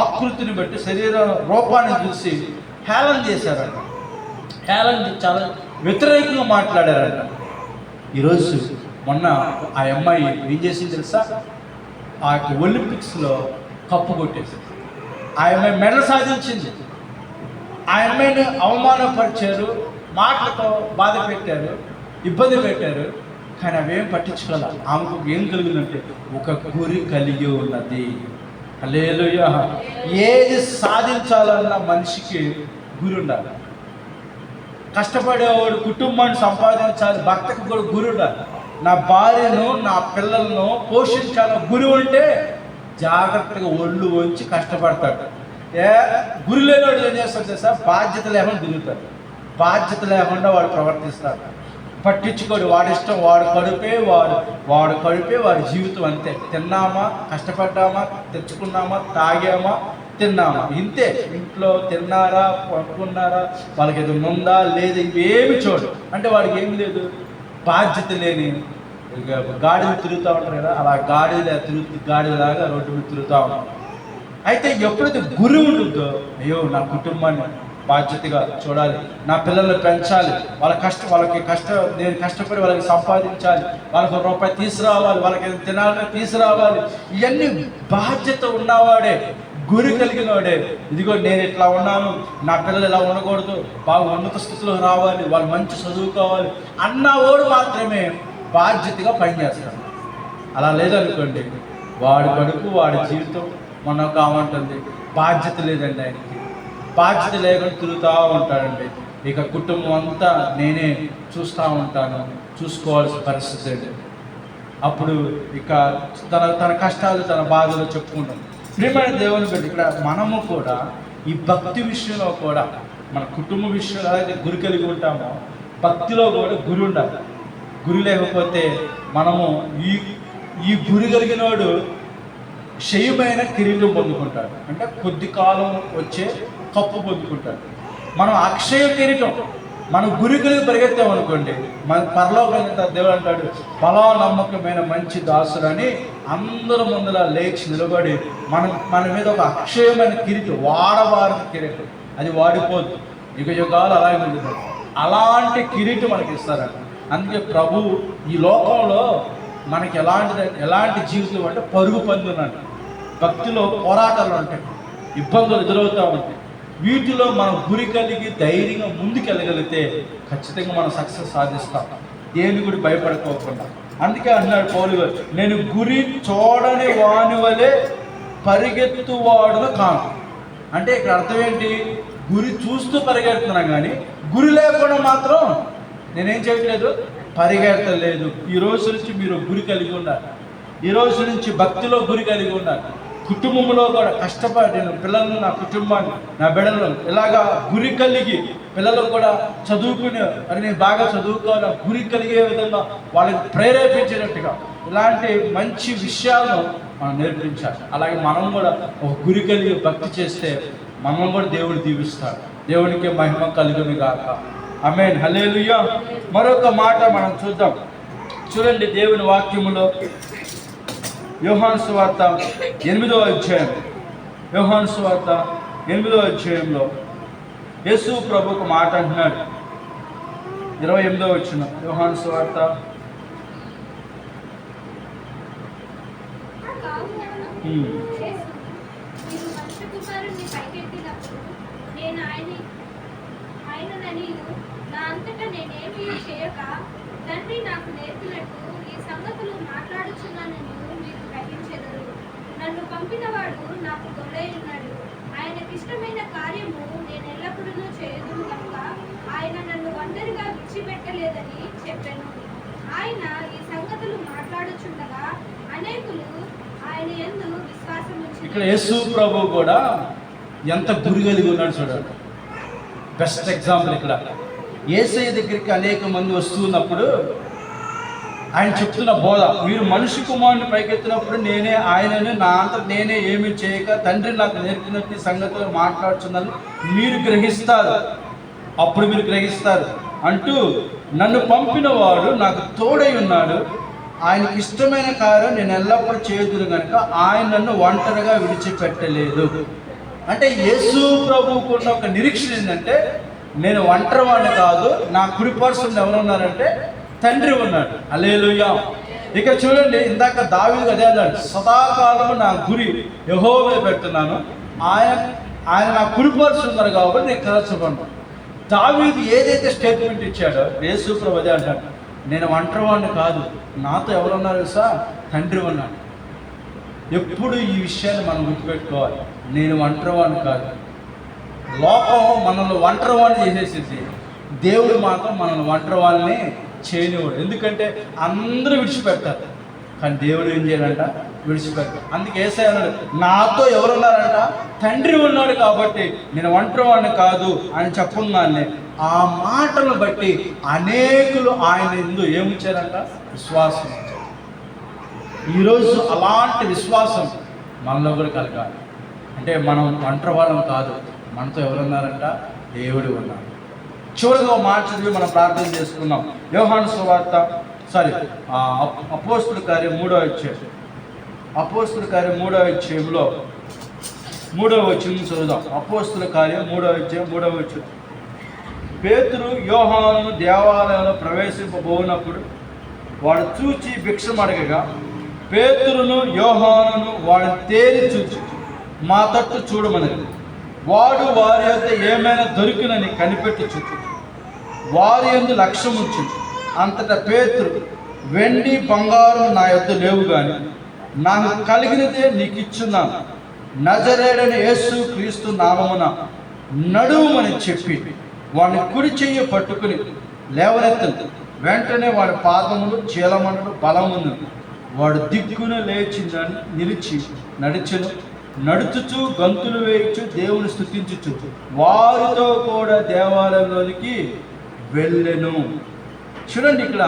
ఆకృతిని బట్టి, శరీర రూపాన్ని చూసి హేళన చేశారంట. చాలా వ్యతిరేకంగా మాట్లాడారంట. ఈరోజు మొన్న ఆ అమ్మాయి ఏం చేసింది తెలుసా? ఆ ఒలింపిక్స్లో కప్పు కొట్టేసింది. ఆ అమ్మాయి మెడల్ సాధించింది. ఆ అమ్మాయిని అవమానపరిచారు, మాటలతో బాధ పెట్టారు, ఇబ్బంది పెట్టారు. కానీ అవేం పట్టించుకోవాలి. ఆమెకు ఏం కలిగిందంటే ఒక గురి కలిగి ఉన్నది. హల్లెలూయా. ఏది సాధించాలన్న మనిషికి గురి ఉండాలి. కష్టపడేవాడు కుటుంబాన్ని సంపాదించాలి, భర్తకు కూడా గురి ఉండాలి. నా భార్యను, నా పిల్లలను పోషించాలని గురి ఉంటే జాగ్రత్తగా ఒళ్ళు వంచి కష్టపడతాడు. గురి లేనివాడు ఏం చేస్తాడు తెలుసా? బాధ్యత లేకుండా తిరుగుతాడు. బాధ్యత లేకుండా వాడు ప్రవర్తిస్తాడు. పట్టించుకోడు. వాడి ఇష్టం, వాడు కడుపే వాడి జీవితం అంతే. తిన్నామా, కష్టపడ్డామా, తెచ్చుకున్నామా, తాగామా, తిన్నామా, ఇంతే. ఇంట్లో తిన్నారా, పడుకున్నారా, వాళ్ళకి ఏదో ఉందా లేదు, ఇవేమి చూడు. అంటే వాడికి ఏమి లేదు, బాధ్యత లేని గాడిలు తిరుగుతూ ఉంటారు కదా, అలా గాడిలాగా రోడ్డు మీద తిరుగుతూ ఉంటాం. అయితే ఎప్పుడైతే గురి ఉంటుందో, అయ్యో నా కుటుంబాన్ని బాధ్యతగా చూడాలి, నా పిల్లల్ని పెంచాలి, నేను కష్టపడి వాళ్ళకి సంపాదించాలి, వాళ్ళకి రూపాయి తీసుకురావాలి, వాళ్ళకి తినాలని తీసుకురావాలి, ఇవన్నీ బాధ్యత ఉన్నవాడే, గురి కలిగిన వాడే. ఇదిగో నేను ఇట్లా ఉన్నాను, నా పిల్లలు ఇలా ఉండకూడదు, బాగా ఉన్నత స్థితిలో రావాలి, వాళ్ళు మంచి చదువుకోవాలి అన్నవాడు మాత్రమే బాధ్యతగా పనిచేస్తాడు. అలా లేదనుకోండి, వాడి కడుపు వాడి జీవితం మనం కావంటుంది. బాధ్యత లేదండి ఆయనకి. బాధ్యత లేకుండా తిరుగుతూ ఉంటాడండి. ఇక కుటుంబం అంతా నేనే చూసుకోవాల్సిన పరిస్థితి అండి. అప్పుడు ఇక తన కష్టాలు, తన బాధలు చెప్పుకుంటాం. ప్రియమైన దేవుని బిడ్డ, ఇక్కడ మనము కూడా ఈ భక్తి విషయంలో కూడా, మన కుటుంబ విషయంలో అయితే గురి కలిగి ఉంటామో, భక్తిలో కూడా గురి ఉండాలి. గురి లేకపోతే మనము ఈ గురి కలిగిన వాడు క్షయమైన కిరీటం పొందుకుంటాడు. అంటే కొద్ది కాలం వచ్చే కప్పు పొందుకుంటాడు. మనం అక్షయ కిరీటం, మనం గురి కలిగి పరిగెత్తామనుకోండి, మన పరలోకంగా దేవుడు అంటాడు, బలా నమ్మకమైన మంచి దాసుడు అని అందరి ముందర లేచి నిలబడి మన మీద ఒక అక్షయమైన కిరీటం, వాడవారిన కిరీటం, అది వాడిపోద్దు, యుగాలు అలాగే ఉంటుంది. అలాంటి కిరీటం మనకి ఇస్తారంట. అందుకే ప్రభు ఈ లోకంలో మనకి ఎలాంటి జీవితం అంటే పరుగు పందునంట. భక్తిలో పోరాటాలు ఉంటాయి, ఇబ్బందులు ఎదురవుతూ ఉంటాయి. వీటిలో మనం గురి కలిగి ధైర్యంగా ముందుకెళ్ళగలిగితే ఖచ్చితంగా మనం సక్సెస్ సాధిస్తాం, దేని గురి భయపడుకోకుండా. అందుకే అన్నాడు పౌలు గారు, నేను గురి చూడని వాని వలె పరిగెత్తువాడును కాను. అంటే ఇక్కడ అర్థం ఏంటి? గురి చూస్తూ పరిగెడుతున్నాం, కానీ గురి లేకుండా మాత్రం నేనేం చేయట్లేదు, పరిగెత్తలేదు. ఈ రోజు నుంచి మీరు గురి కలిగి ఉండాలి. ఈ రోజు నుంచి భక్తిలో గురి కలిగి ఉండాలి. కుటుంబంలో కూడా కష్టపడి నేను పిల్లలను, నా కుటుంబాన్ని, నా బిడ్డలను ఇలాగా గురి కలిగి, పిల్లలు కూడా చదువుకునే అని నేను బాగా చదువుకోవాలి, గురి కలిగే విధంగా వాళ్ళని ప్రేరేపించేటట్టుగా ఇలాంటి మంచి విషయాలను మనం నేర్పించాలి. అలాగే మనం కూడా ఒక గురి కలిగి భక్తి చేస్తే మనం కూడా దేవుడు దీవిస్తాడు. దేవునికి మహిమ కలుగును గాక. ఆమేన్, హల్లెలూయా. మరొక మాట మనం చూద్దాం. చూడండి దేవుని వాక్యములో యోహాను సువార్త 8వ అధ్యాయం, యోహాను సువార్త 8వ అధ్యాయంలో యేసు ప్రభు ఒక మాట అంటున్నాడు. 28వ వచనం, యోహాను సువార్త. తండ్రి నాకు నేర్పినట్టు ఈ సంగతులు మాట్లాడుచున్నానని మీరు గ్రహించెదరు. నన్ను పంపినవాడు నాకు తోడై ఉన్నాడు. ఆయనకి ఇష్టమైన కార్యము నేను ఎల్లప్పుడూ చేయదును కనుక ఆయన నన్ను ఒంటరిగా విడిచిపెట్టలేదని చెప్పాను. ఆయన ఈ సంగతులు మాట్లాడుచుండగా అనేకులు ఆయన యందు విశ్వాసం ఉంచి. ఇక్కడ యేసు ప్రభు కూడా ఎంత గురి కలిగి ఉన్నాడు చూడండి. బెస్ట్ ఎగ్జాంపుల్ ఇక్కడ యేసయ్య దగ్గరికి అనేక మంది వస్తున్నప్పుడు ఆయన చెప్తున్న బోధ, మీరు మనిషి కుమారుని పైకెత్తినప్పుడు నేనే ఆయనని, నా అంతట నేనే ఏమీ చేయక తండ్రి నాకు నేర్పినట్టు సంగతులు మాట్లాడుతున్నాను మీరు గ్రహిస్తారు, అప్పుడు మీరు గ్రహిస్తారు అంటూ, నన్ను పంపిన వాడు నాకు తోడై ఉన్నాడు, ఆయనకి ఇష్టమైన కార్యం నేను ఎల్లప్పుడూ చేయుదును కనుక ఆయన నన్ను ఒంటరిగా విడిచిపెట్టలేదు. అంటే యేసు ప్రభువుకున్న ఒక నిరీక్షణ ఏంటంటే, నేను ఒంటరి వాడిని కాదు, నా కుడి పర్సన్ ఎవరున్నారంటే తండ్రి ఉన్నాడు. హల్లెలూయా. ఇక చూడండి, ఇందాక దావీదు అదే అన్నాడు, సదాకాలము నా గురి యెహోవా పెడుతున్నాను, ఆయన నా కుడి పర్సన్ ఉన్నారు కాబట్టి నేను కలచబడ్డాను. దావీదు ఏదైతే స్టేట్మెంట్ ఇచ్చాడో యేసు ప్రభు అదే అంటాడు, నేను ఒంటరి వాడిని కాదు, నాతో ఎవరున్నారు తెలుసా, తండ్రి ఉన్నాడు. ఎప్పుడు ఈ విషయాన్ని మనం గుర్తుపెట్టుకోవాలి, నేను ఒంటరి వాడిని కాదు. లోకం మనల్ని ఒంటరి వాడిని చేసేసింది, దేవుడు మాత్రం మనల్ని ఒంటరి వాళ్ళని చేయనివాడు. ఎందుకంటే అందరూ విడిచిపెడతారు, కానీ దేవుడు ఏం చేయాలంట? విడిచిపెట్టాడు. అందుకే యేసయ్య అన్నాడు, నాతో ఎవరున్నారంట? తండ్రి ఉన్నాడు కాబట్టి నేను ఒంటరివాడిని కాదు అని చెప్పగానే ఆ మాటను బట్టి అనేకులు ఆయన యందు ఏముంచారంట? విశ్వాసం ఉంచారు. ఈరోజు అలాంటి విశ్వాసం మనలో కూడా కలగాలి. అంటే మనం ఒంటరి వాళ్ళం కాదు, మనతో ఎవరున్నారంట? దేవుడు ఉన్నాడు. చివరిగా మాట చదివి మనం ప్రార్థన చేసుకున్నాం. యోహాను సువార్త అపోస్తుల కార్యం 3వ అధ్యాయం. అపోస్తుల కార్యం 3వ అధ్యాయంలో 3వ వచనం చదువుదాం. అపోస్తుల కార్యం 3వ అధ్యాయం 3వ వచనం. పేతురు యోహానును దేవాలయంలో ప్రవేశింపబోనప్పుడు వాడు చూచి భిక్షం అడగగా పేతురును యోహానును వాడిని తేరి చూచి మా తట్టు చూడమన్నది. వాడు వారి యొద్ద ఏమైనా దొరికినని కనిపెట్టి చూచి వారి యందు లక్ష్యం ఉంచింది. అంతటా పేతురు, వెండి బంగారం నా యొద్ద లేవు కానీ నాకు కలిగినదే నీకు ఇచ్చున్నాను. నజరేయుడైన యేసు క్రీస్తు నామమున నడువుమని చెప్పి వాడిని కుడి చెయ్యి పట్టుకుని లేవనెత్తను. వెంటనే వాడి పాదములు చీలమనులు బలమును. వాడు దిక్కున లేచిందని నిలిచి నడిచెను. నడుచుచు గంతులు వేయచ్చు దేవుని స్తుతించుచు వారితో కూడా దేవాలయంలోనికి వెళ్ళెను. చూడండి, ఇక్కడ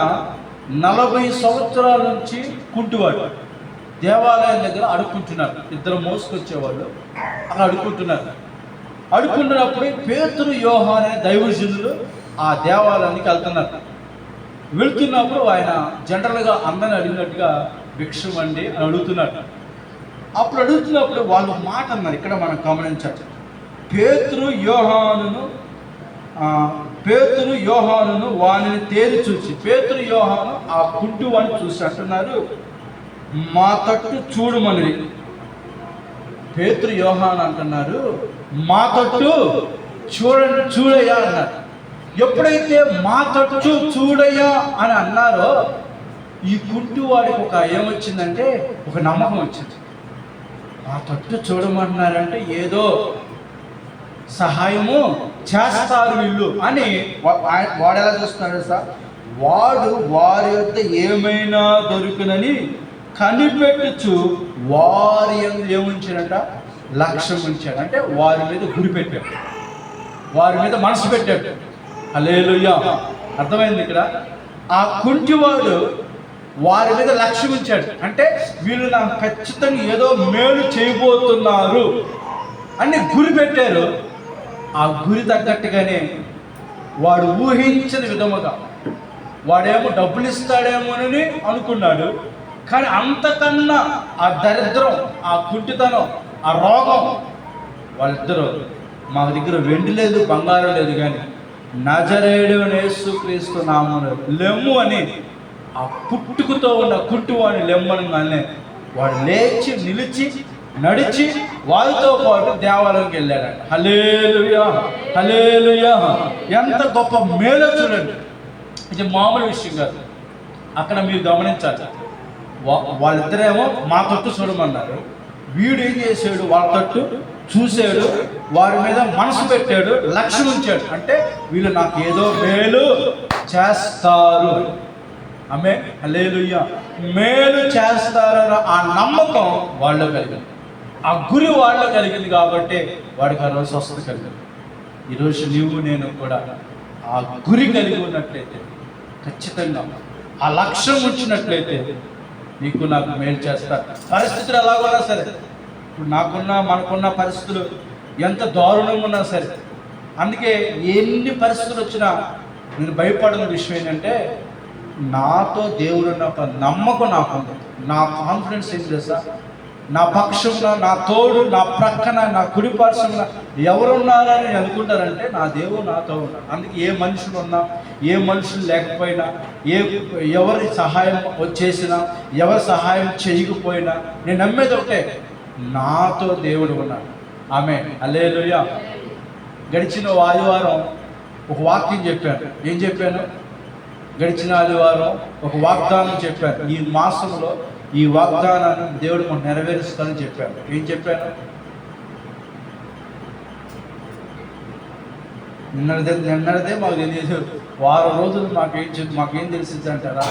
40 సంవత్సరాల నుంచి కుంటివాడు దేవాలయం దగ్గర అడుక్కుంటున్నారు. ఇద్దరు మోసుకొచ్చేవాళ్ళు అక్కడ అడుక్కుంటున్నారు. అడుక్కుంటున్నప్పుడు పేతురు యోహాను అనే దైవజనులు ఆ దేవాలయానికి వెళ్తున్నప్పుడు ఆయన జనరల్గా అందరిని అడిగినట్టుగా భిక్షమండి అని అడుగుతున్నారు. అప్పుడు అడుగుతున్నప్పుడు వాళ్ళు మాట అన్నారు. ఇక్కడ మనం గమనించాలి. పేతురు యోహానును వానిని తేరి చూసి, పేతురు యోహాను ఆ కుంటి వాడిని చూసి అంటున్నారు, మా తట్టు చూడమని. పేతురు యోహాను అంటున్నారు, మా తట్టు చూడయ్యా అన్నారు. ఎప్పుడైతే మా తట్టు చూడయ్యా అని అన్నారో ఈ కుంటి వాడికి ఒక ఏమొచ్చిందంటే ఒక నమ్మకం వచ్చింది. మా తట్టు చూడమంటున్నారంటే ఏదో సహాయము చేస్తారు వీళ్ళు అని వాడు ఎలా చూస్తున్నాడు సార్? వాడు వారి యొద్ద ఏమైనా దొరుకునని కనిపెట్టచ్చు వారి ఏముంచాడంట? లక్ష్యం ఉంచాడు. అంటే వారి మీద గురి పెట్టాడు, వారి మీద మనసు పెట్టాడు. హల్లెలూయా. అర్థమైంది ఇక్కడ? ఆ కుంటివాడు వారి మీద లక్ష్యం ఉంచాడు. అంటే వీళ్ళు నాకు ఖచ్చితంగా ఏదో మేలు చేయబోతున్నారు అని గురి పెట్టారు. ఆ గురి తగ్గట్టుగానే వాడు ఊహించని విధముగా వాడేమో డబ్బులు ఇస్తాడేమోనని అనుకున్నాడు. కానీ అంతకన్నా ఆ దరిద్రం, ఆ కుంటితనం, ఆ రోగం, వాళ్ళిద్దరూ మా దగ్గర వెండి లేదు బంగారం లేదు కానీ నజరేయుడైన యేసు క్రీస్తు నామమున లెమ్ము అని ఆ పుట్టుకతో ఉన్న కుంటివాడిని లెమ్మనగానే వాడు లేచి నిలిచి నడిచి వారితో పాటు దేవాలయంకి వెళ్ళాడంట. హల్లెలూయా, హల్లెలూయా. ఎంత గొప్ప మేలు చూడండి. ఇది మామూలు విషయం కాదు. అక్కడ మీరు గమనించాలి. వాళ్ళిద్దరేమో మా తట్టు చూడమన్నారు. వీడు ఏం చేశాడు? వాళ్ళ తట్టు చూశాడు, వారి మీద మనసు పెట్టాడు, లక్ష్యం ఉంచాడు. అంటే వీళ్ళు నాకు ఏదో మేలు చేస్తారు. ఆమె హల్లెలూయా. మేలు చేస్తారన్న ఆ నమ్మకం వాళ్ళు కలిగింది, ఆ గురి వాళ్ళు కలిగింది. కాబట్టి వాడికి ఆ రోజు స్వస్థత కలిగింది. ఈరోజు నీవు నేను కూడా ఆ గురి కలిగి ఉన్నట్లయితే, ఖచ్చితంగా ఆ లక్ష్యం ఉంచినట్లయితే నీకు నాకు మేలు చేస్తారు. పరిస్థితులు ఎలాగోనా సరే, ఇప్పుడు మనకున్న పరిస్థితులు ఎంత దారుణంగా ఉన్నా సరే, అందుకే ఎన్ని పరిస్థితులు వచ్చినా నేను భయపడిన విషయం ఏంటంటే, నాతో దేవుడు ఉన్న ఒక నమ్మకం నాకు ఉంది. నా కాన్ఫిడెన్స్ ఏం తెలుసా? నా పక్షంలో, నా తోడు, నా ప్రక్కన, నా కుడి పార్శ్వంలో ఎవరున్నారని అనుకుంటారంటే నా దేవుడు నాతో ఉన్నాడు. అందుకే ఏ మనుషులు ఉన్నా, ఏ మనుషులు లేకపోయినా, ఎవరి సహాయం వచ్చేసినా, ఎవరి సహాయం చేయకపోయినా నేను నమ్మేది ఒకటే, నాతో దేవుడు ఉన్నాడు. ఆమె హల్లెలూయా. గడిచిన ఆదివారం ఒక వాక్యం చెప్పాను. ఏం చెప్పాను? గడిచిన ఆదివారం ఒక వాగ్దానం చెప్పాను. ఈ మాసంలో ఈ వాగ్దానాన్ని దేవుడు మనకు నెరవేరుస్తానని చెప్పాను. ఏం చెప్పాను? నిన్నటిదే మాకు తెలియదు. వారం రోజులు మాకేం తెలిసింది అంటారా?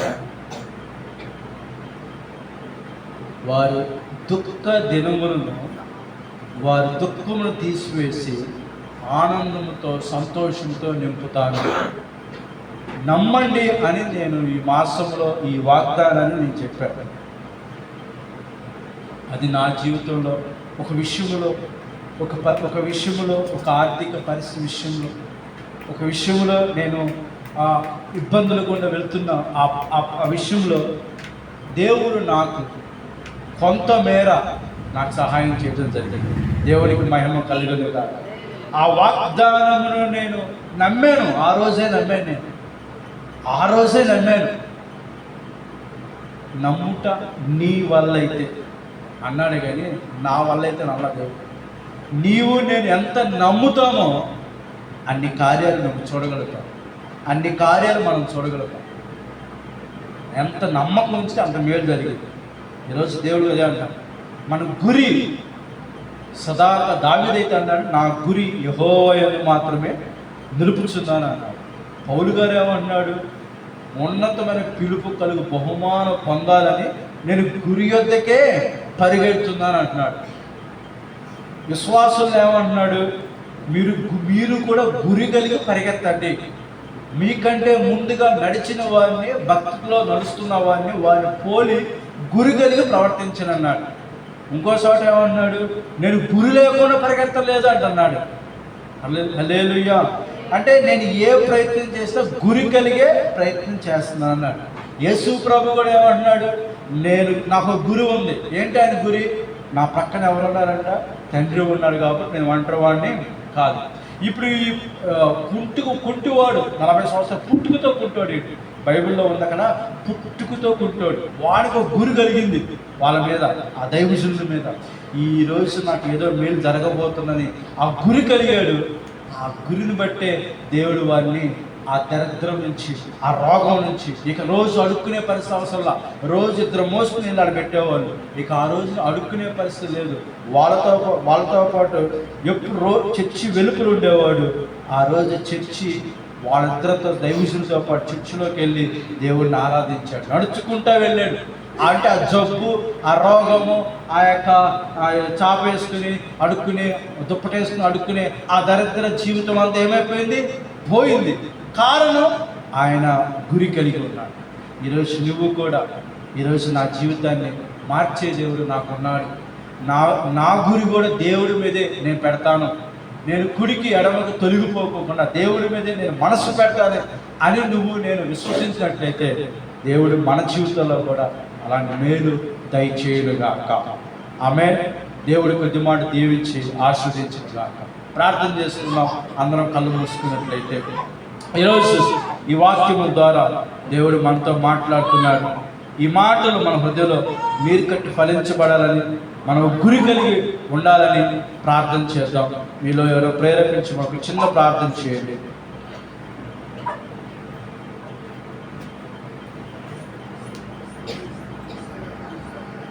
వారి దుఃఖ దినములను వారి దుఃఖమును తీసివేసి ఆనందముతో సంతోషంతో నింపుతాను. నమ్మండి అని నేను ఈ మాసంలో ఈ వాగ్దానాన్ని నేను చెప్పాను. అది నా జీవితంలో ఒక విషయంలో ఒక విషయంలో ఒక ఆర్థిక పరిస్థితి విషయంలో ఒక విషయంలో నేను ఇబ్బందులు గుండా వెళ్తున్న ఆ విషయంలో దేవుడు నాకు కొంతమేర నాకు సహాయం చేయడం జరిగింది. దేవుడికి మహిమ కలుగును కాక. ఆ వాగ్దానమును నేను నమ్మాను. ఆ రోజే నమ్మాను. నమ్ముట నీ వల్ల అయితే అన్నాడు, కానీ నా వల్ల అయితే నమ్మ దేవుడు. నీవు నేను ఎంత నమ్ముతామో అన్ని కార్యాలు నువ్వు చూడగలుగుతాం. అన్ని కార్యాలు మనం చూడగలుగుతాం. ఎంత నమ్మకం ఉంచితే అంత మేలు జరిగింది. ఈరోజు దేవుడు అదే అంటాడు, మన గురి సదాక దావీదైతే అన్నాడు, నా గురి యెహోవాను మాత్రమే నిలుపుచున్నాను అన్నాడు. పౌలు గారు ఏమన్నాడు, ఉన్నతమైన పిలుపు కలుగు బహుమానం పొందాలని నేను గురి యొద్దకే పరిగెడుతున్నాను అంటున్నాడు. విశ్వాసులు ఏమంటున్నాడు, మీరు కూడా గురి కలిగి పరిగెత్తండి. మీకంటే ముందుగా నడిచిన వారిని, భక్తిలో నడుస్తున్న వారిని పోలి గురి కలిగి ప్రవర్తించనన్నాడు. ఇంకో చోట ఏమన్నాడు, నేను గురి లేకుండా పరిగెత్తలేదు అంటున్నాడు. హల్లెలూయా. అంటే నేను ఏ ప్రయత్నం చేసినా గురి కలిగే ప్రయత్నం చేస్తున్నాను అన్నాడు. యేసు ప్రభు కూడా ఏమంటున్నాడు, నాకు గురి ఉంది. ఏంటి ఆయన గురి? నా పక్కన ఎవరున్నారంట? తండ్రి ఉన్నాడు కాబట్టి నేను ఒంటరి వాడిని కాదు. ఇప్పుడు ఈ కుంటివాడు 40 సంవత్సరాలు పుట్టుకతో కుంటోడు. బైబిల్లో ఉంది అక్కడ, పుట్టుకతో కుంటోడు. వాడికి ఒక గురి కలిగింది వాళ్ళ మీద, ఆ దైవజనుల మీద. ఈరోజు నాకు ఏదో మేలు జరగబోతుందని ఆ గురి కలిగాడు. ఆ గురిని బట్టే దేవుడు వారిని ఆ దరిద్రం నుంచి, ఆ రోగం నుంచి, ఇక రోజు అడుక్కునే పరిస్థితి అవసరంలా. రోజు ఇద్దరు మోసుకుని ఇళ్ళ పెట్టేవాళ్ళు. ఇక ఆ రోజు అడుక్కునే పరిస్థితి లేదు. వాళ్ళతో పాటు ఎప్పుడు చర్చి వెలుపులు ఉండేవాడు. ఆ రోజు చర్చి వాళ్ళిద్దరితో దైవజనులతో పాటు చర్చిలోకి వెళ్ళి దేవుడిని ఆరాధించాడు. నడుచుకుంటూ వెళ్ళాడు. అంటే ఆ జబ్బు, ఆ రోగము, ఆ యొక్క చాపేసుకుని అడుక్కునే, దుప్పటేసుకుని అడుక్కునే ఆ దరిద్ర జీవితం అంతా ఏమైపోయింది? పోయింది. కారణం ఆయన గురి కలిగి ఉన్నాడు. ఈరోజు నువ్వు కూడా, ఈరోజు నా జీవితాన్ని మార్చే దేవుడు నాకున్నాడు. నా గురి కూడా దేవుడి మీదే నేను పెడతాను. నేను కుడికి ఎడమకు తొలగిపోకుండా దేవుడి మీదే నేను మనసు పెడతాను అని నేను విశ్వసించినట్లయితే దేవుడు మన జీవితంలో కూడా అలాంటి మేలు దయచేయునుగాక. ఆమేన్. దేవుడి కొద్ది మాట దీవించి ఆశీర్వదించునుగాక. ప్రార్థన చేసుకున్నాం. అందరం కళ్ళు మూసుకున్నట్లయితే ఈరోజు ఈ వాక్యము ద్వారా దేవుడు మనతో మాట్లాడుతున్నాడు. ఈ మాటలు మన హృదయంలో నీరు కట్టి ఫలించబడాలని, మనం గురి కలిగి ఉండాలని ప్రార్థన చేద్దాం. మీలో ఎవరో ప్రేరేపించి మాకు చిన్న ప్రార్థన చేయండి.